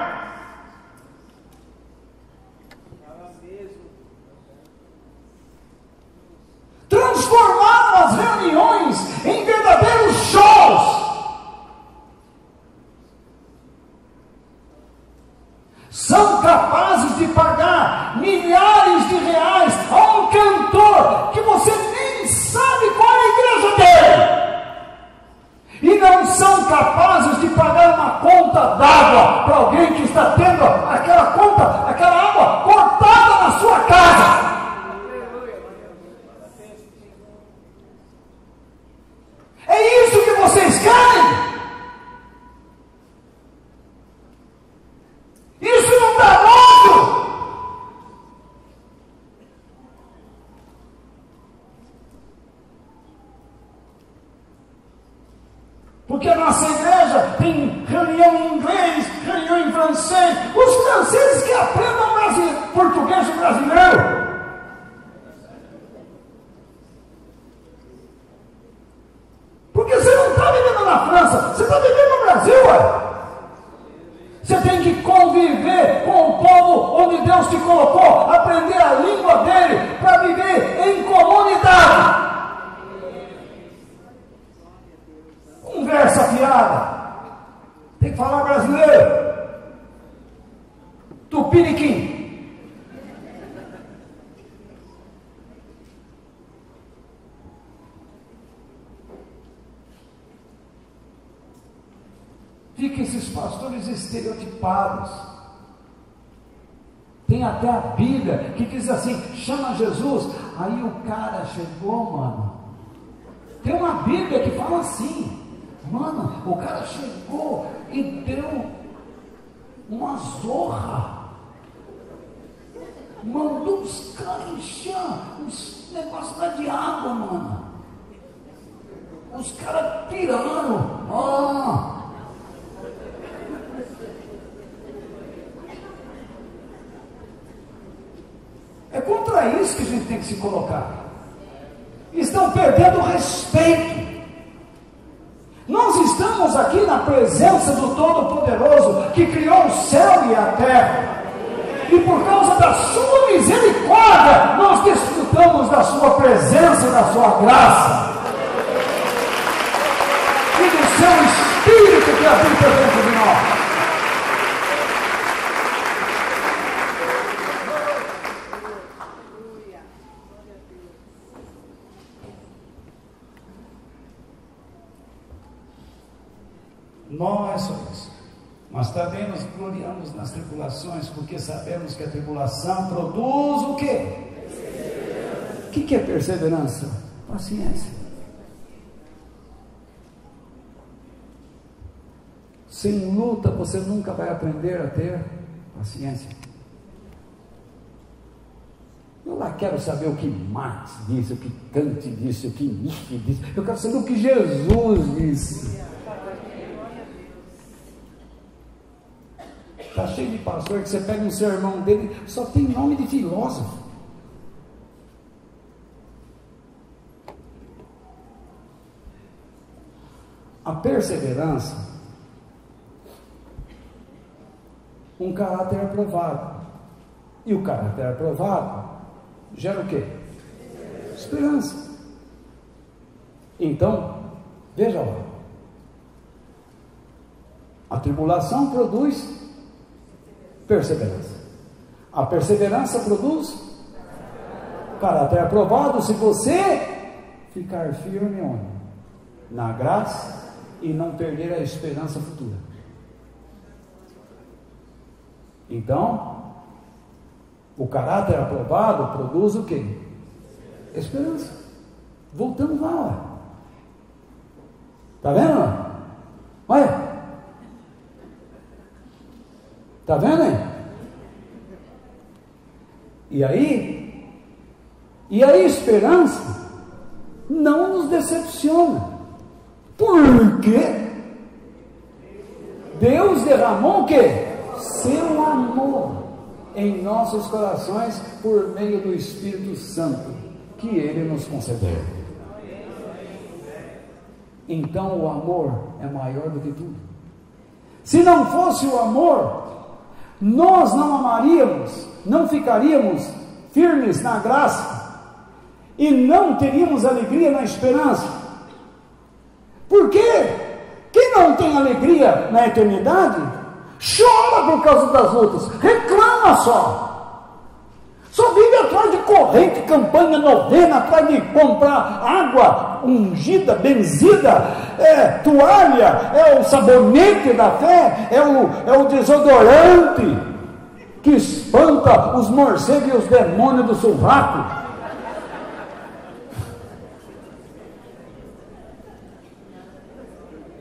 Transformaram não são capazes de pagar uma conta d'água para alguém que está tendo aquela conta, aquela água cortada na sua casa. É isso que vocês querem? Isso não dá nojo. Porque a nossa igreja tem reunião em inglês, reunião em francês. Os franceses que aprendam português brasileiro. Porque você não está vivendo na França, você está vivendo no Brasil, ué. Você tem que conviver com o povo onde Deus te colocou, aprender a língua dele, para viver em comunidade. Conversa fiada, tem que falar brasileiro, tupiniquim. Fica esses pastores estereotipados. Tem até a Bíblia que diz assim: chama Jesus. Aí o cara chegou, mano. Tem uma Bíblia que fala assim. Mano, o cara chegou e deu uma zorra. Mandou os caras encher uns negócios lá de água, mano. Os caras tiraram. É contra isso que a gente tem que se colocar. Estão perdendo o respeito. Nós estamos aqui na presença do Todo-Poderoso, que criou o céu e a terra, e por causa da sua misericórdia, nós desfrutamos da sua presença e da sua graça, e do seu Espírito que habita dentro de nós. Nós também nos gloriamos nas tribulações, porque sabemos que a tribulação produz o quê? O que é perseverança? Paciência. Sem luta você nunca vai aprender a ter paciência. Eu lá quero saber o que Marx disse, o que Kant disse, o que Nietzsche disse. Eu quero saber o que Jesus disse. Está cheio de pastor que você pega um sermão dele, só tem nome de filósofo. A perseverança, um caráter aprovado. E o caráter aprovado gera o quê? Esperança. Então, veja lá. A tribulação produz perseverança. A perseverança produz caráter aprovado se você ficar firme onde? Na graça e não perder a esperança futura. Então, o caráter aprovado produz o quê? Esperança. Voltamos lá, está vendo? Olha. Está vendo aí? E a esperança não nos decepciona. Por quê? Deus derramou o quê? Seu amor em nossos corações por meio do Espírito Santo que Ele nos concedeu. Então o amor é maior do que tudo. Se não fosse o amor, nós não amaríamos, não ficaríamos firmes na graça e não teríamos alegria na esperança. Por quê? Quem não tem alegria na eternidade chora por causa das lutas, reclama só. Só vive atrás de corrente, campanha, novena, atrás de comprar água ungida, benzida, toalha, é o sabonete da fé, é o desodorante que espanta os morcegos e os demônios do sovaco.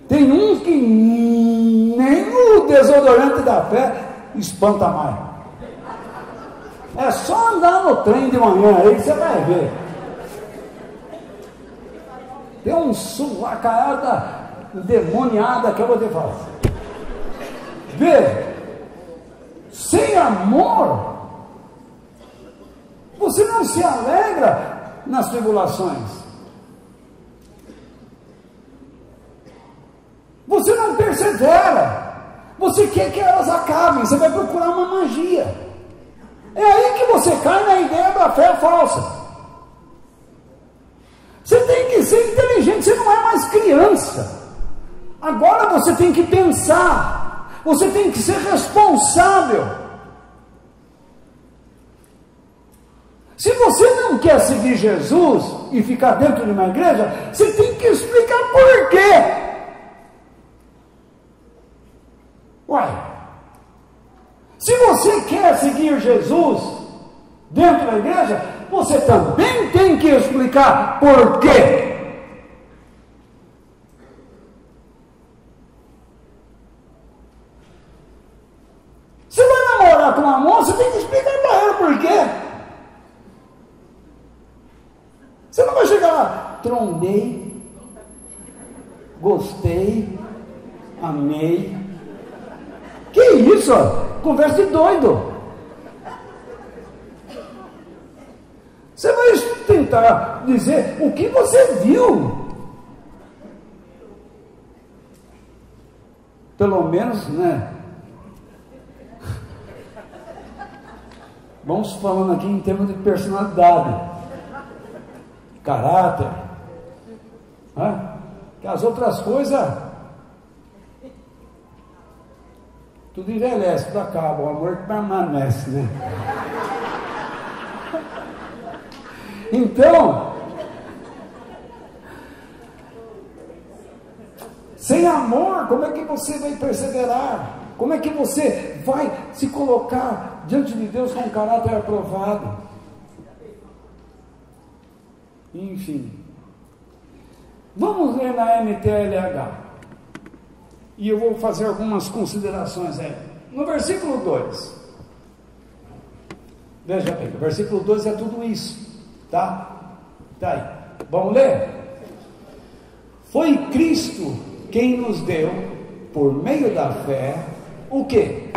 Tem uns que nem o desodorante da fé espanta mais. É só andar no trem de manhã, aí você vai ver. Tem um suvacaiada demoniada que eu vou te falar. Vê, sem amor, você não se alegra nas tribulações. Você não persevera. Você quer que elas acabem, você vai procurar uma magia. É aí que você cai na ideia da fé falsa. Você tem que ser inteligente, você não é mais criança. Agora você tem que pensar, você tem que ser responsável. Se você não quer seguir Jesus e ficar dentro de uma igreja, você tem que explicar por quê. Uai, se você quer seguir Jesus dentro da igreja, você também tem que explicar por quê. Você vai namorar com uma moça, tem que explicar para ela por quê. Você não vai chegar lá, trombei, gostei, amei. Que isso? Conversa de doido. Você vai tentar dizer o que você viu. Pelo menos, né? Vamos falando aqui em termos de personalidade, caráter, né? Que as outras coisas tudo envelhece, tudo acaba, o amor que permanece, né? Então, sem amor, como é que você vai perseverar? Como é que você vai se colocar diante de Deus com um caráter aprovado? Enfim, vamos ler na NTLH. E eu vou fazer algumas considerações aí. No versículo 2. Veja bem, o versículo 2 é tudo isso. Tá? Tá aí. Vamos ler? Foi Cristo quem nos deu, por meio da fé, o quê?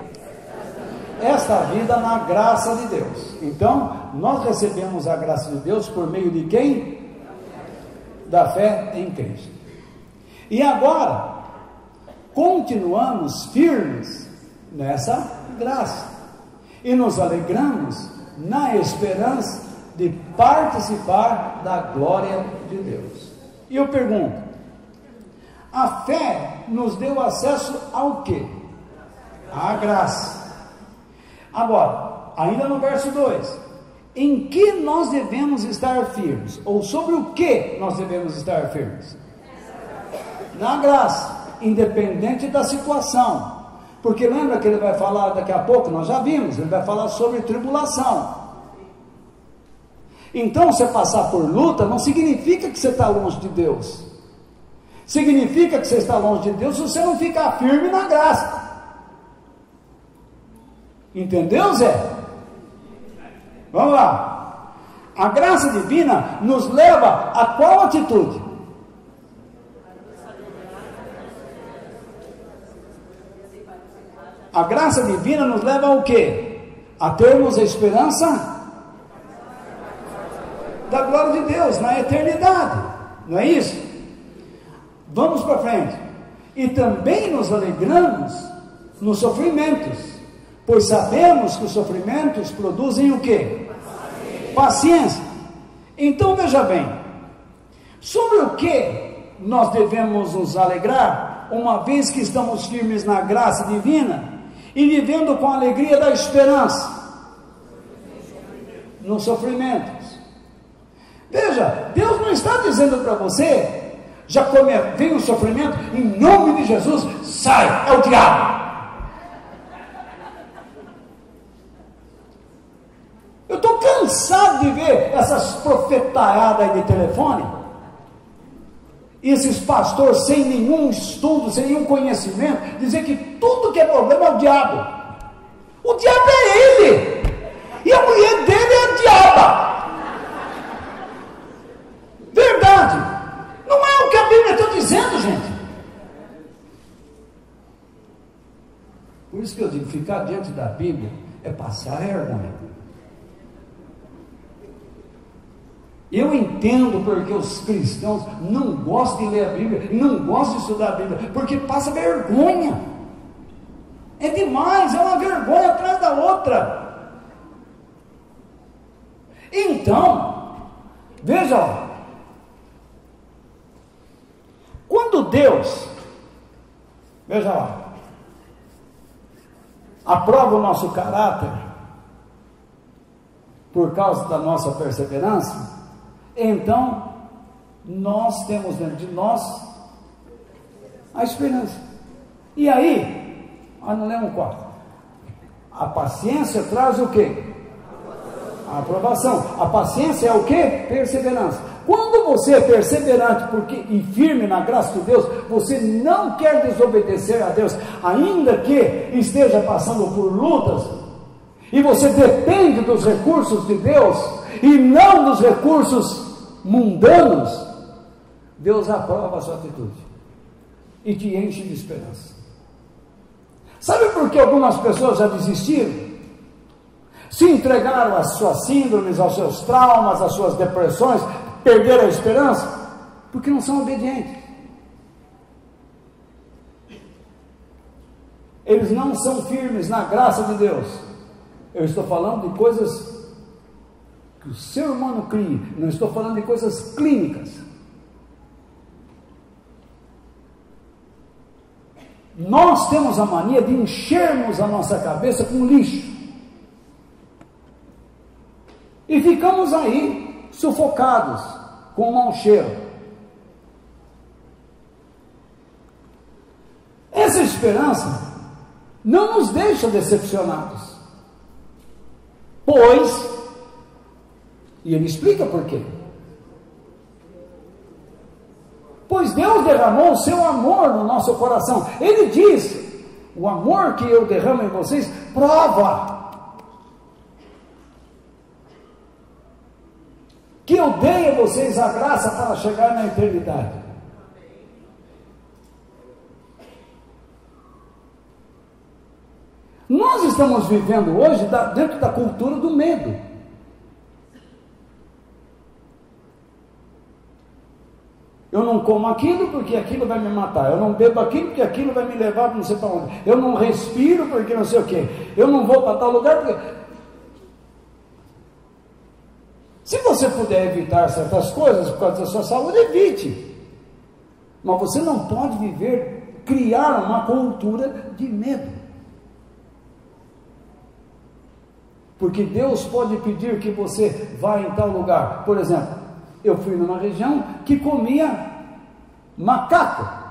Esta vida na graça de Deus. Então, nós recebemos a graça de Deus por meio de quem? Da fé em Cristo. E agora, continuamos firmes nessa graça e nos alegramos na esperança de participar da glória de Deus. E eu pergunto, a fé nos deu acesso ao quê? À graça. Agora, ainda no verso 2, em que nós devemos estar firmes? Ou sobre o que nós devemos estar firmes? Na graça. Independente da situação, porque lembra que ele vai falar daqui a pouco, nós já vimos, ele vai falar sobre tribulação. Então, você passar por luta não significa que você está longe de Deus, significa que você está longe de Deus se você não ficar firme na graça. Entendeu, Zé? Vamos lá. A graça divina nos leva a qual atitude? A graça divina nos leva ao quê? A termos a esperança da glória de Deus na eternidade, não é isso? Vamos para frente. E também nos alegramos nos sofrimentos, pois sabemos que os sofrimentos produzem o quê? Paciência. Então veja bem, sobre o que nós devemos nos alegrar, uma vez que estamos firmes na graça divina e vivendo com a alegria da esperança? nos sofrimentos. Veja, Deus não está dizendo para você, vem o sofrimento, em nome de Jesus, sai, é o diabo. Eu estou cansado de ver essas profetaiadas aí de telefone, e esses pastores sem nenhum estudo, sem nenhum conhecimento, dizer que tudo que é problema é o diabo. O diabo é ele, e a mulher dele é a diaba. Verdade, não é o que a Bíblia está dizendo, gente. Por isso que eu digo, ficar diante da Bíblia é passar vergonha. Eu entendo porque os cristãos não gostam de ler a Bíblia, não gostam de estudar a Bíblia, porque passa vergonha. É demais, é uma vergonha atrás da outra. Então, veja lá, quando Deus, veja lá, aprova o nosso caráter, por causa da nossa perseverança, então nós temos dentro de nós a esperança. E aí, não lembro qual, a paciência traz o quê? A aprovação. A paciência é o quê? Perseverança. Quando você é perseverante e firme na graça de Deus, você não quer desobedecer a Deus, ainda que esteja passando por lutas, e você depende dos recursos de Deus, e não dos recursos mundanos, Deus aprova a sua atitude, e te enche de esperança. Sabe por que algumas pessoas já desistiram? Se entregaram às suas síndromes, aos seus traumas, às suas depressões, perderam a esperança? Porque não são obedientes. Eles não são firmes na graça de Deus. Eu estou falando de coisas que o ser humano cria, não estou falando de coisas clínicas. Nós temos a mania de enchermos a nossa cabeça com lixo, e ficamos aí sufocados com mau cheiro. Essa esperança não nos deixa decepcionados, pois, e ele explica por quê. Pois Deus derramou o seu amor no nosso coração. Ele diz: o amor que eu derramo em vocês prova que eu dei a vocês a graça para chegar na eternidade. Nós estamos vivendo hoje dentro da cultura do medo. Eu não como aquilo porque aquilo vai me matar. Eu não bebo aquilo porque aquilo vai me levar para não sei para onde. Eu não respiro porque não sei o quê. Eu não vou para tal lugar porque... Se você puder evitar certas coisas por causa da sua saúde, evite. Mas você não pode criar uma cultura de medo. Porque Deus pode pedir que você vá em tal lugar. Por exemplo, eu fui numa região que comia macaco.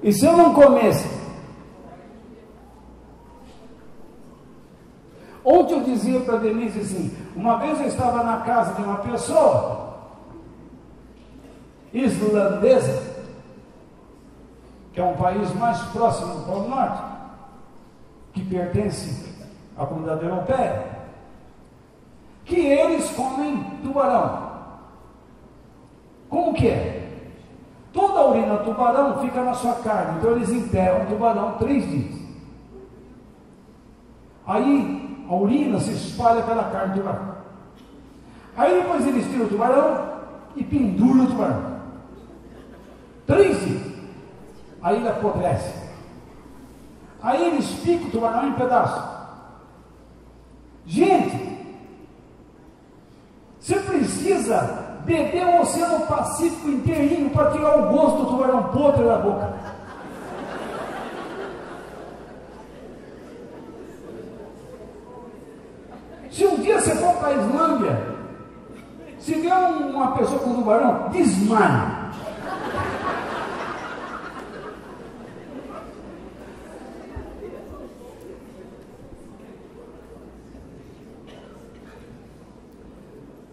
E se eu não comesse? Ontem eu dizia para Denise assim, uma vez eu estava na casa de uma pessoa islandesa, que é um país mais próximo do Polo Norte, que pertence à comunidade europeia, que eles comem tubarão. Como que é? Toda a urina do tubarão fica na sua carne, então eles enterram o tubarão 3 dias. Aí a urina se espalha pela carne do tubarão. Aí depois eles tiram o tubarão e penduram o tubarão 3 dias. Aí ele apodrece. Aí eles picam o tubarão em pedaços. Gente, você precisa beber o Oceano Pacífico inteirinho para tirar o gosto do tubarão podre da boca. Se vê uma pessoa com tubarão, desmaia.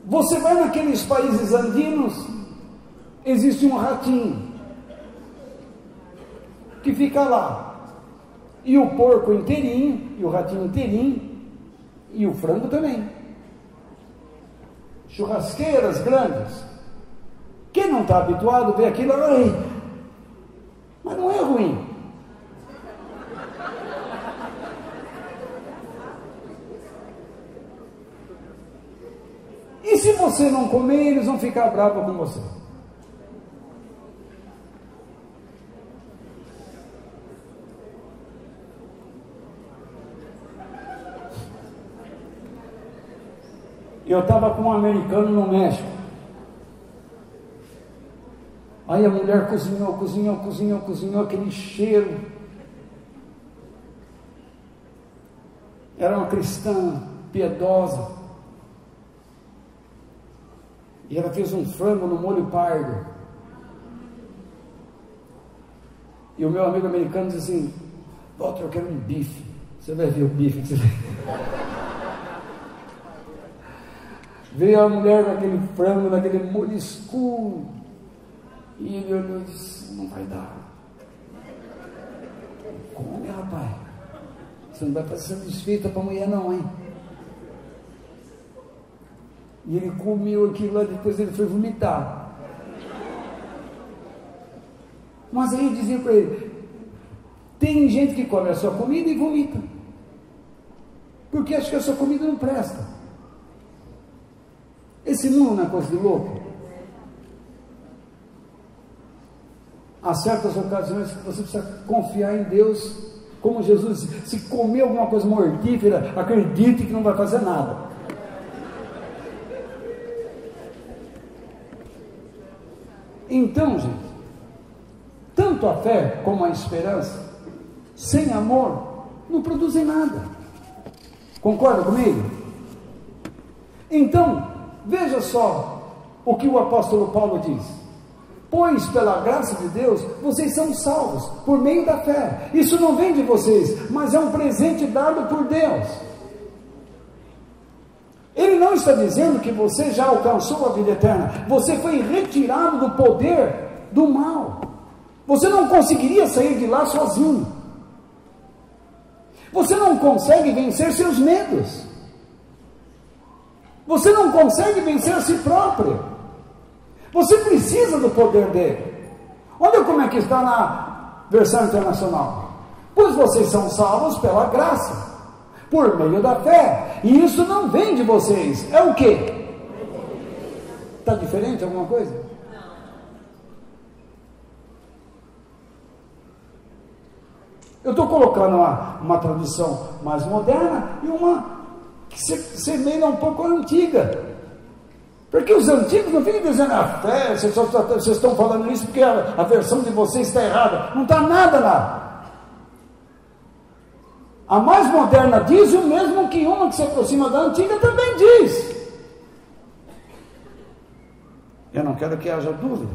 Você vai naqueles países andinos, existe um ratinho que fica lá, e o porco inteirinho, e o ratinho inteirinho, e o frango também. Churrasqueiras grandes. Quem não está habituado vê aquilo, ai, mas não é ruim. E se você não comer, eles vão ficar bravos com você. Eu estava com um americano no México. Aí a mulher cozinhou, aquele cheiro. Era uma cristã piedosa. E ela fez um frango no molho pardo. E o meu amigo americano disse assim: doutor, eu quero um bife. Você vai ver o bife que você vê. Veio a mulher naquele frango, naquele molho escuro. E ele olhou e disse: não vai dar. Come, rapaz. Você não vai fazer desfeita para a mulher não, hein? E ele comeu aquilo lá, depois ele foi vomitar. Mas aí eu dizia para ele: tem gente que come a sua comida e vomita, porque acha que a sua comida não presta. Esse mundo não é coisa de louco. Há certas ocasiões que você precisa confiar em Deus, como Jesus disse: se comer alguma coisa mortífera, acredite que não vai fazer nada. Então, gente, tanto a fé como a esperança, sem amor, não produzem nada. Concorda comigo? Então, veja só o que o apóstolo Paulo diz: pois pela graça de Deus, vocês são salvos, por meio da fé. Isso não vem de vocês, mas é um presente dado por Deus. Ele não está dizendo que você já alcançou a vida eterna. Você foi retirado do poder do mal. Você não conseguiria sair de lá sozinho. Você não consegue vencer seus medos. Você não consegue vencer a si próprio. Você precisa do poder dele. Olha como é que está na versão internacional: pois vocês são salvos pela graça, por meio da fé, e isso não vem de vocês. É o quê? Está diferente alguma coisa? Eu estou colocando uma tradução mais moderna e uma que semelha um pouco à antiga, porque os antigos não ficam dizendo a fé, vocês estão falando isso porque a versão de vocês está errada. Não está nada lá. A mais moderna diz o mesmo que uma que se aproxima da antiga também diz. Eu não quero que haja dúvida.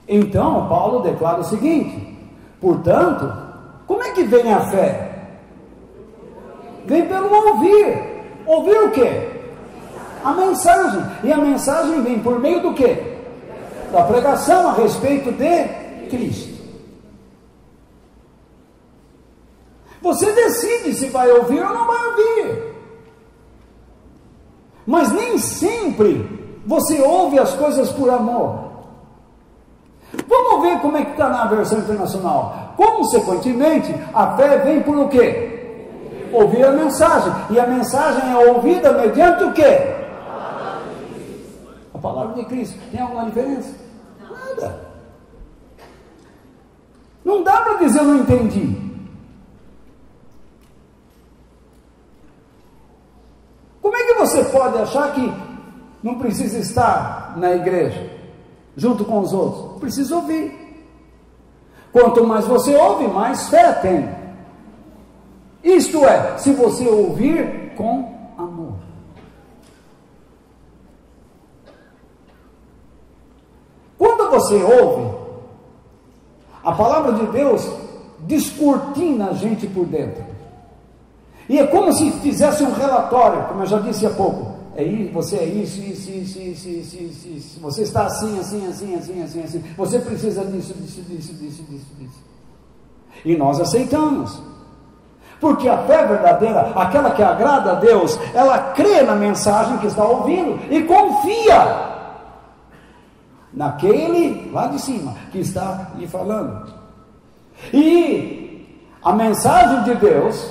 Então Paulo declara o seguinte: portanto, como é que vem a fé? Vem pelo ouvir. Ouvir o quê? A mensagem. E a mensagem vem por meio do quê? Da pregação a respeito de Cristo. Você decide se vai ouvir ou não vai ouvir. Mas nem sempre você ouve as coisas por amor. Vamos ver como é que está na versão internacional. Consequentemente, a fé vem por o quê? Ouvir a mensagem. E a mensagem é ouvida mediante o quê? A palavra de Cristo. Tem alguma diferença? Nada. Não dá para dizer eu não entendi. Como é que você pode achar que não precisa estar na igreja junto com os outros? Precisa ouvir. Quanto mais você ouve, mais fé tem. Isto é, se você ouvir com amor. você ouve, a palavra de Deus descortina a gente por dentro. E é como se fizesse um relatório, como eu já disse há pouco. Você é isso, você está assim. Você precisa disso. E nós aceitamos. Porque a fé verdadeira, aquela que agrada a Deus, ela crê na mensagem que está ouvindo e confia naquele lá de cima que está lhe falando. E a mensagem de Deus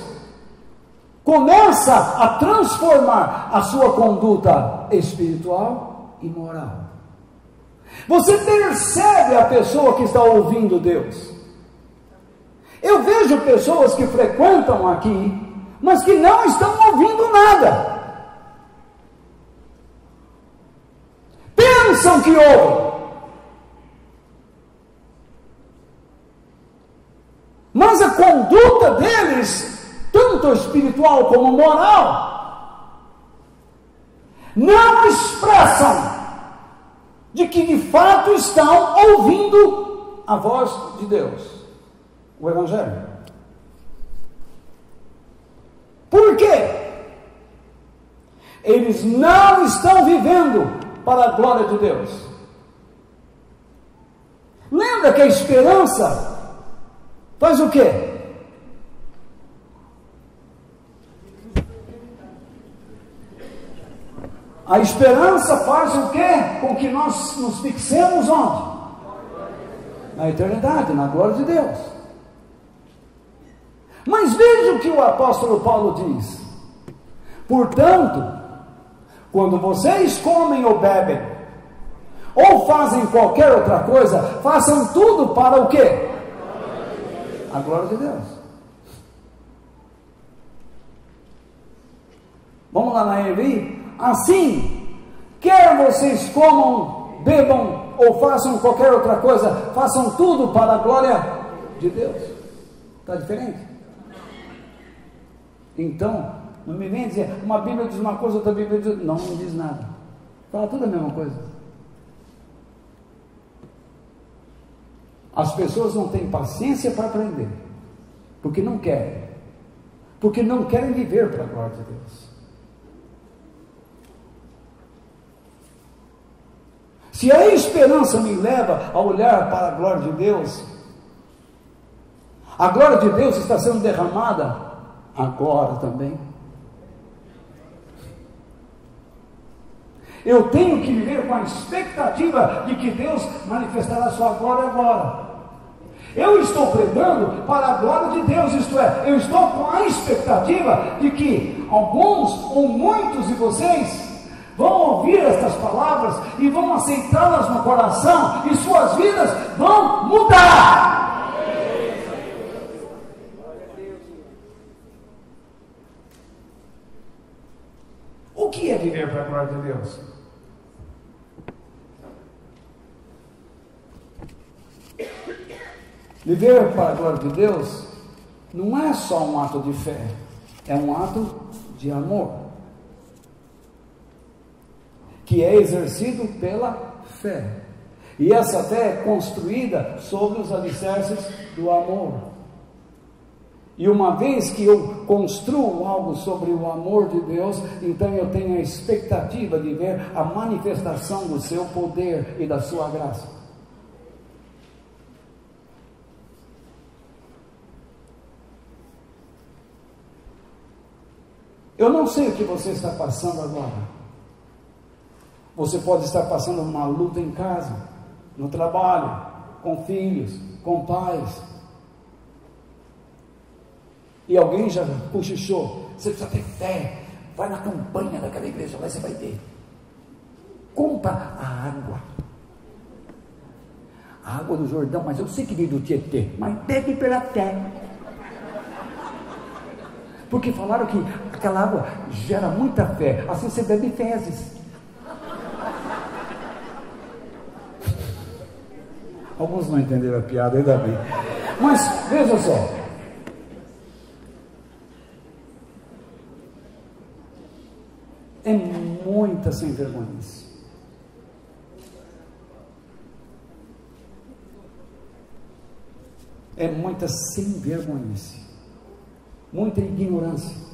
começa a transformar a sua conduta espiritual e moral. Você percebe a pessoa que está ouvindo Deus. Eu vejo pessoas que frequentam aqui, mas que não estão ouvindo nada. Pensam que ouvem. Mas a conduta deles, tanto espiritual como moral, não expressam de que de fato estão ouvindo a voz de Deus. O Evangelho. Por quê? Eles não estão vivendo para a glória de Deus. Lembra que a esperança faz o quê? A esperança faz o quê? Com que nós nos fixemos onde? Na eternidade, na glória de Deus. Mas veja o que o apóstolo Paulo diz: portanto, quando vocês comem ou bebem, ou fazem qualquer outra coisa, façam tudo para o quê? A glória de Deus. Vamos lá na NVI? Assim, quer vocês comam, bebam, ou façam qualquer outra coisa, façam tudo para a glória de Deus. Está diferente? Então, não me vem dizer, uma Bíblia diz uma coisa, outra Bíblia diz... Não diz nada. Fala tudo a mesma coisa. As pessoas não têm paciência para aprender, porque não querem. Porque não querem viver para a glória de Deus. Se a esperança me leva a olhar para a glória de Deus, a glória de Deus está sendo derramada agora também. Eu tenho que viver com a expectativa de que Deus manifestará a sua glória agora. Eu estou pregando para a glória de Deus, isto é, eu estou com a expectativa de que alguns ou muitos de vocês vão ouvir estas palavras e vão aceitá-las no coração e suas vidas vão mudar. O que é viver para a glória de Deus? Viver para a glória de Deus não é só um ato de fé, é um ato de amor, que é exercido pela fé. E essa fé é construída sobre os alicerces do amor. E uma vez que eu construo algo sobre o amor de Deus, então eu tenho a expectativa de ver a manifestação do seu poder e da sua graça. Eu não sei o que você está passando agora. Você pode estar passando uma luta em casa, no trabalho, com filhos, com pais. E alguém já cochichou: você precisa ter fé, vai na campanha daquela igreja, lá você vai ter. Compra a água do Jordão, mas eu sei que veio do Tietê, mas bebe pela fé. Porque falaram que aquela água gera muita fé, assim você bebe fezes. Alguns não entenderam a piada, ainda bem. Mas veja só, é muita sem vergonhice. é muita sem vergonhice, muita ignorância.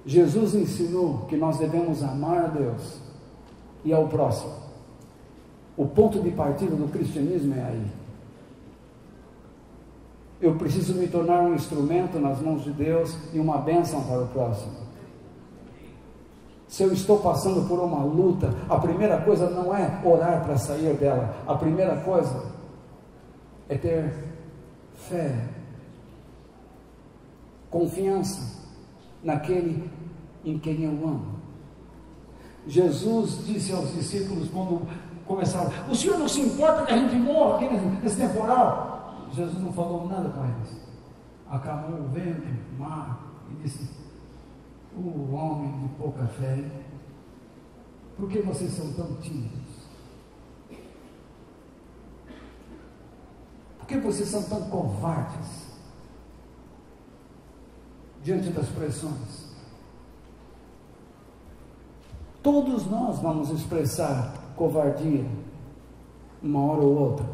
Jesus ensinou que nós devemos amar a Deus e ao próximo. O ponto de partida do cristianismo é aí. Eu preciso me tornar um instrumento nas mãos de Deus e uma bênção para o próximo. Se eu estou passando por uma luta, a primeira coisa não é orar para sair dela. A primeira coisa é ter fé, confiança naquele em quem eu amo. Jesus disse aos discípulos quando começaram: o Senhor não se importa que a gente morra aqui nesse temporal? Jesus não falou nada com eles. Acalmou o vento, o mar, e disse: o homem de pouca fé, por que vocês são tão tímidos? Por que vocês são tão covardes diante das pressões? Todos nós vamos expressar covardia uma hora ou outra.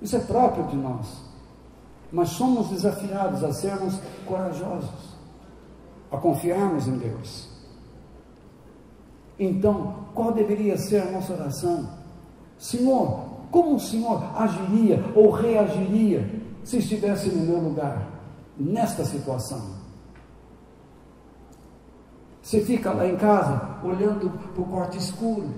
Isso é próprio de nós. Mas somos desafiados a sermos corajosos, a confiarmos em Deus. Então, qual deveria ser a nossa oração? Senhor, como o Senhor agiria ou reagiria se estivesse no meu lugar, nesta situação? Você fica lá em casa, olhando para o quarto escuro.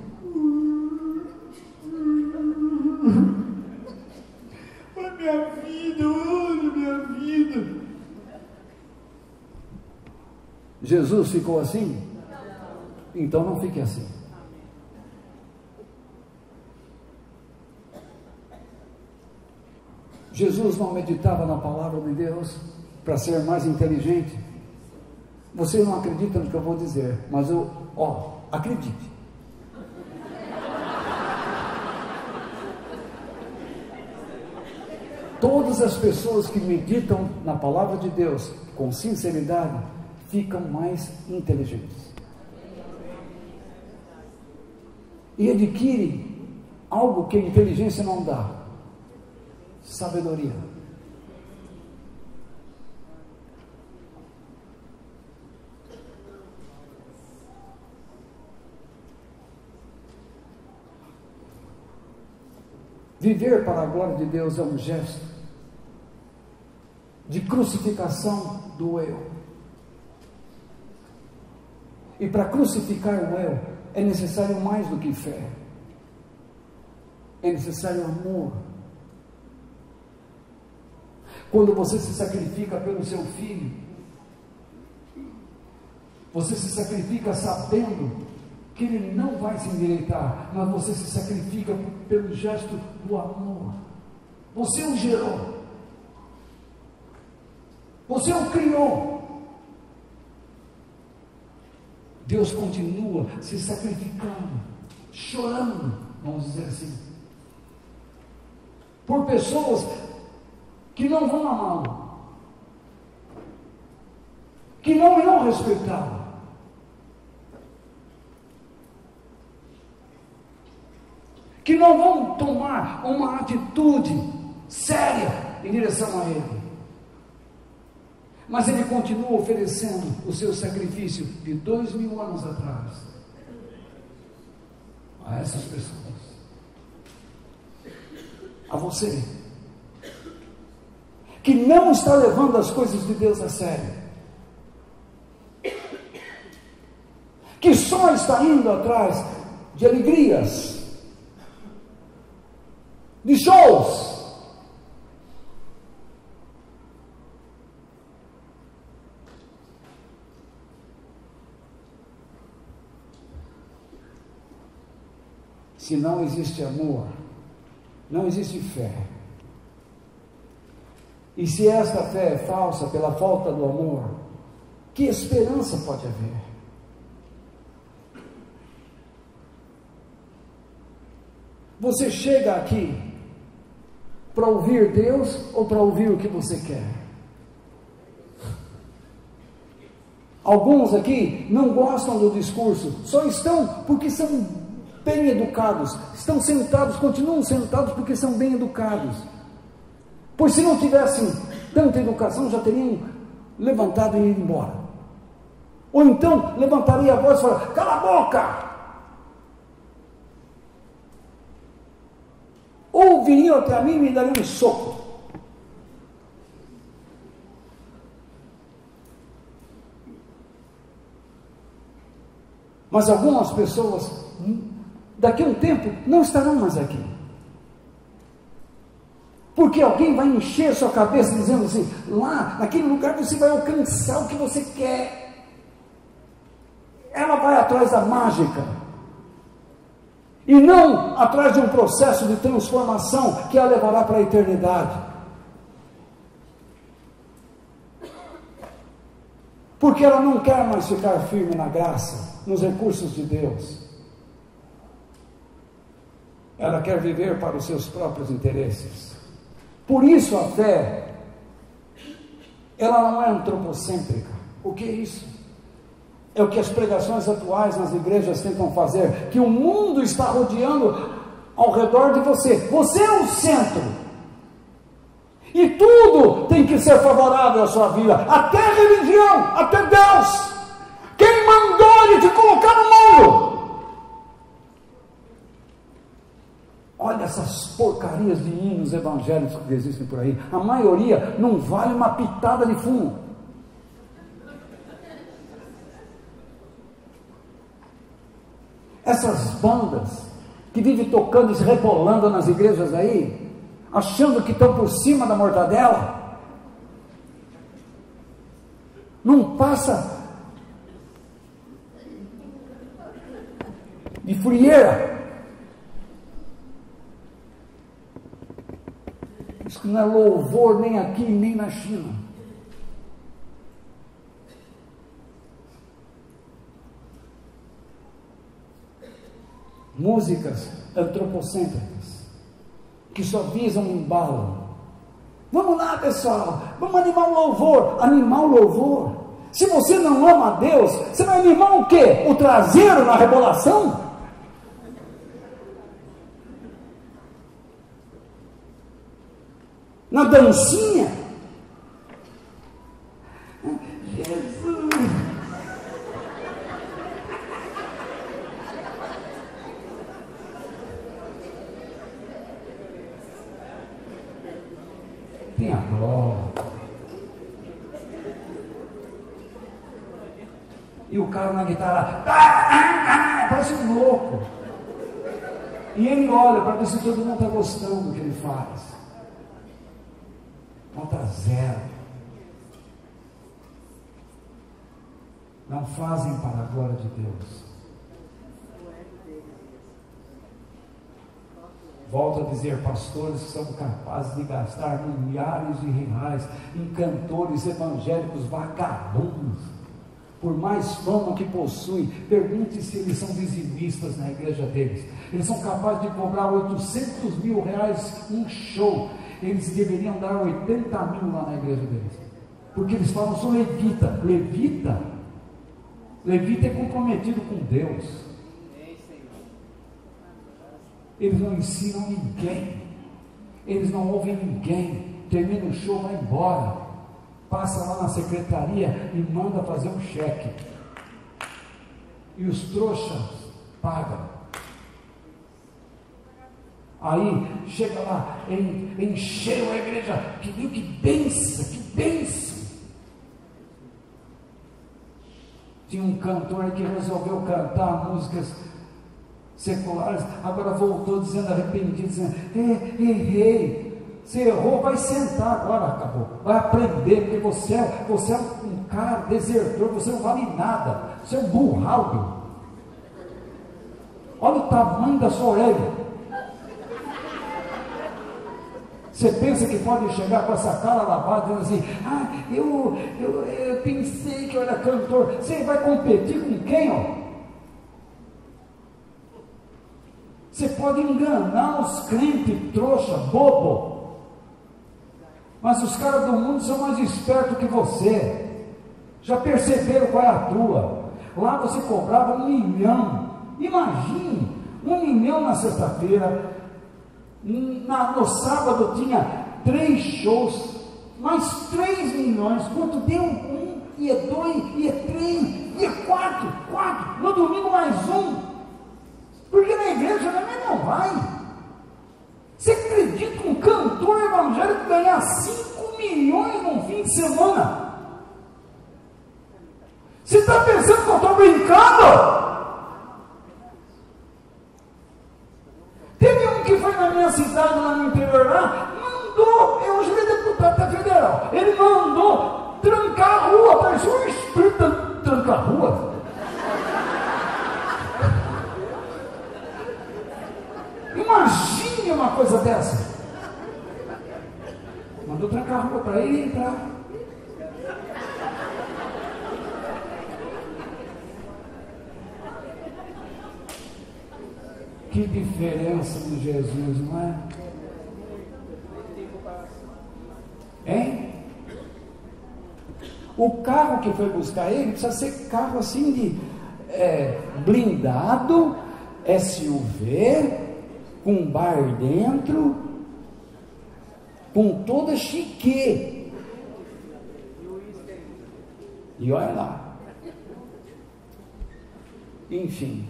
Olha minha vida, olha minha vida. Jesus ficou assim? Então não fique assim. Jesus não meditava na palavra de Deus para ser mais inteligente? Você não acredita no que eu vou dizer, mas acredite. Todas as pessoas que meditam na palavra de Deus com sinceridade ficam mais inteligentes e adquirem algo que a inteligência não dá: sabedoria. Viver para a glória de Deus é um gesto de crucificação do eu. E para crucificar o eu é necessário mais do que fé. É necessário amor. Quando você se sacrifica pelo seu filho, você se sacrifica sabendo que ele não vai se endireitar, mas você se sacrifica pelo gesto do amor. Você o gerou, você o criou. Deus continua se sacrificando, chorando, vamos dizer assim, por pessoas que não vão amá-lo, que não irão respeitá-lo, que não vão tomar uma atitude séria em direção a Ele. Mas Ele continua oferecendo o seu sacrifício de 2000 anos atrás a essas pessoas, a você, que não está levando as coisas de Deus a sério, que só está indo atrás de alegrias, de shows. Se não existe amor, não existe fé. E se esta fé é falsa pela falta do amor, que esperança pode haver? Você chega aqui para ouvir Deus ou para ouvir o que você quer? Alguns aqui não gostam do discurso, só estão porque são bem educados, estão sentados, continuam sentados porque são bem educados. Pois se não tivessem tanta educação, já teriam levantado e ido embora. Ou então levantaria a voz e falaria: cala a boca! Ou viriam até mim e me dariam um soco. Mas algumas pessoas, daqui a um tempo, não estarão mais aqui. Porque alguém vai encher sua cabeça dizendo assim: lá, naquele lugar você vai alcançar o que você quer. Ela vai atrás da mágica. E não atrás de um processo de transformação que a levará para a eternidade. Porque ela não quer mais ficar firme na graça, nos recursos de Deus. Ela quer viver para os seus próprios interesses. Por isso a fé, ela não é antropocêntrica. O que é isso? É o que as pregações atuais nas igrejas tentam fazer, que o mundo está rodeando ao redor de você. Você é o centro. E tudo tem que ser favorável à sua vida, até a religião, até Deus. Quem mandou ele te colocar no mundo? Olha essas porcarias de hinos evangélicos que existem por aí. A maioria não vale uma pitada de fumo. Essas bandas que vivem tocando e se rebolando nas igrejas aí, achando que estão por cima da mortadela, não passa de frieira. Isso não é louvor nem aqui nem na China. Músicas antropocêntricas que só visam um embalo. Vamos lá, pessoal, vamos animar o louvor. Animar o louvor? Se você não ama a Deus, você vai animar o quê? O traseiro na rebolação? Na dancinha? Jesus! Tenha glória. E o cara na guitarra, parece um louco. E ele olha para ver se todo mundo está gostando do que ele faz. Nota zero. Não fazem para a glória de Deus. Volto a dizer, pastores que são capazes de gastar milhares de reais em cantores evangélicos vagabundos, por mais fama que possuem. Pergunte se eles são dizimistas na igreja deles. Eles são capazes de cobrar 800 mil reais um show. Eles deveriam dar 80 mil lá na igreja deles, porque eles falam: sou levita. Levita é comprometido com Deus. Eles não ensinam ninguém, eles não ouvem ninguém. Termina o show, vai embora, passa lá na secretaria e manda fazer um cheque, e os trouxas pagam. Aí chega lá, encheu a igreja, que bênção, que bênção. Tinha um cantor que resolveu cantar músicas seculares, agora voltou dizendo arrependido, dizendo: errei. Você errou, vai sentar agora, acabou, vai aprender, porque você é um cara desertor, você não vale nada, você é um burraldo. Olha o tamanho da sua orelha. Você pensa que pode chegar com essa cara lavada e dizer assim: eu pensei que eu era cantor. Você vai competir com quem, ó? Você pode enganar os crentes, trouxa, bobo, mas os caras do mundo são mais espertos que você. Já perceberam qual é a tua? Lá você cobrava 1 milhão. Imagine, 1 1 milhão na sexta-feira, no sábado tinha 3 shows, mais 3 milhões, quanto deu? 1, e 2, e 3, e 4, no domingo mais 1, porque na igreja também não vai. Você acredita que um cantor evangélico ganhar 5 milhões num fim de semana? Você está pensando que eu estou brincando? Teve um que foi na minha cidade, lá no interior, lá, mandou, hoje ele é deputado da federal, ele mandou trancar a rua, parecia um espírito trancar a rua. Imagine uma coisa dessa. Mandou trancar a rua para ele entrar. Que diferença de Jesus, não é? Hein? O carro que foi buscar ele precisa ser carro assim de blindado, SUV, com bar dentro, com toda chique. E olha lá. Enfim,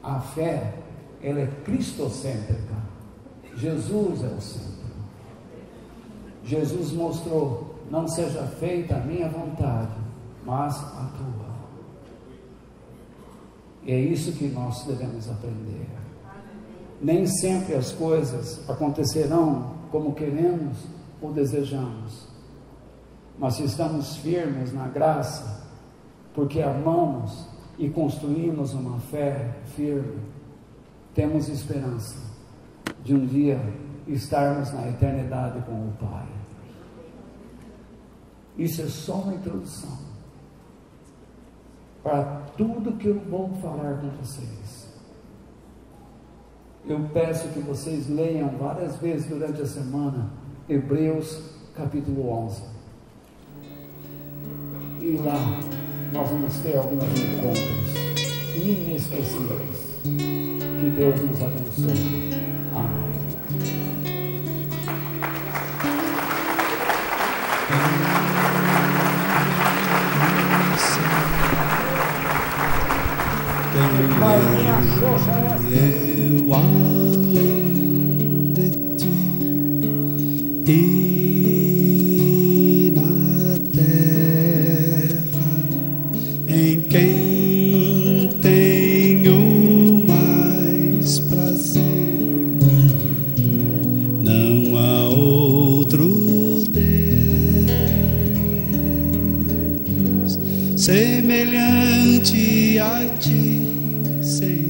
a fé, ela é cristocêntrica. Jesus é o centro. Jesus mostrou: não seja feita a minha vontade, mas a tua. É isso que nós devemos aprender. Nem sempre as coisas acontecerão como queremos ou desejamos, mas se estamos firmes na graça, porque amamos e construímos uma fé firme, temos esperança de um dia estarmos na eternidade com o Pai. Isso é só uma introdução para tudo que eu vou falar com vocês. Eu peço que vocês leiam várias vezes durante a semana Hebreus capítulo 11, e lá nós vamos ter alguns encontros inesquecíveis. Que Deus nos abençoe. Amém. Eu além de ti e na terra, em quem tenho mais prazer, não há outro Deus semelhante a ti, Senhor.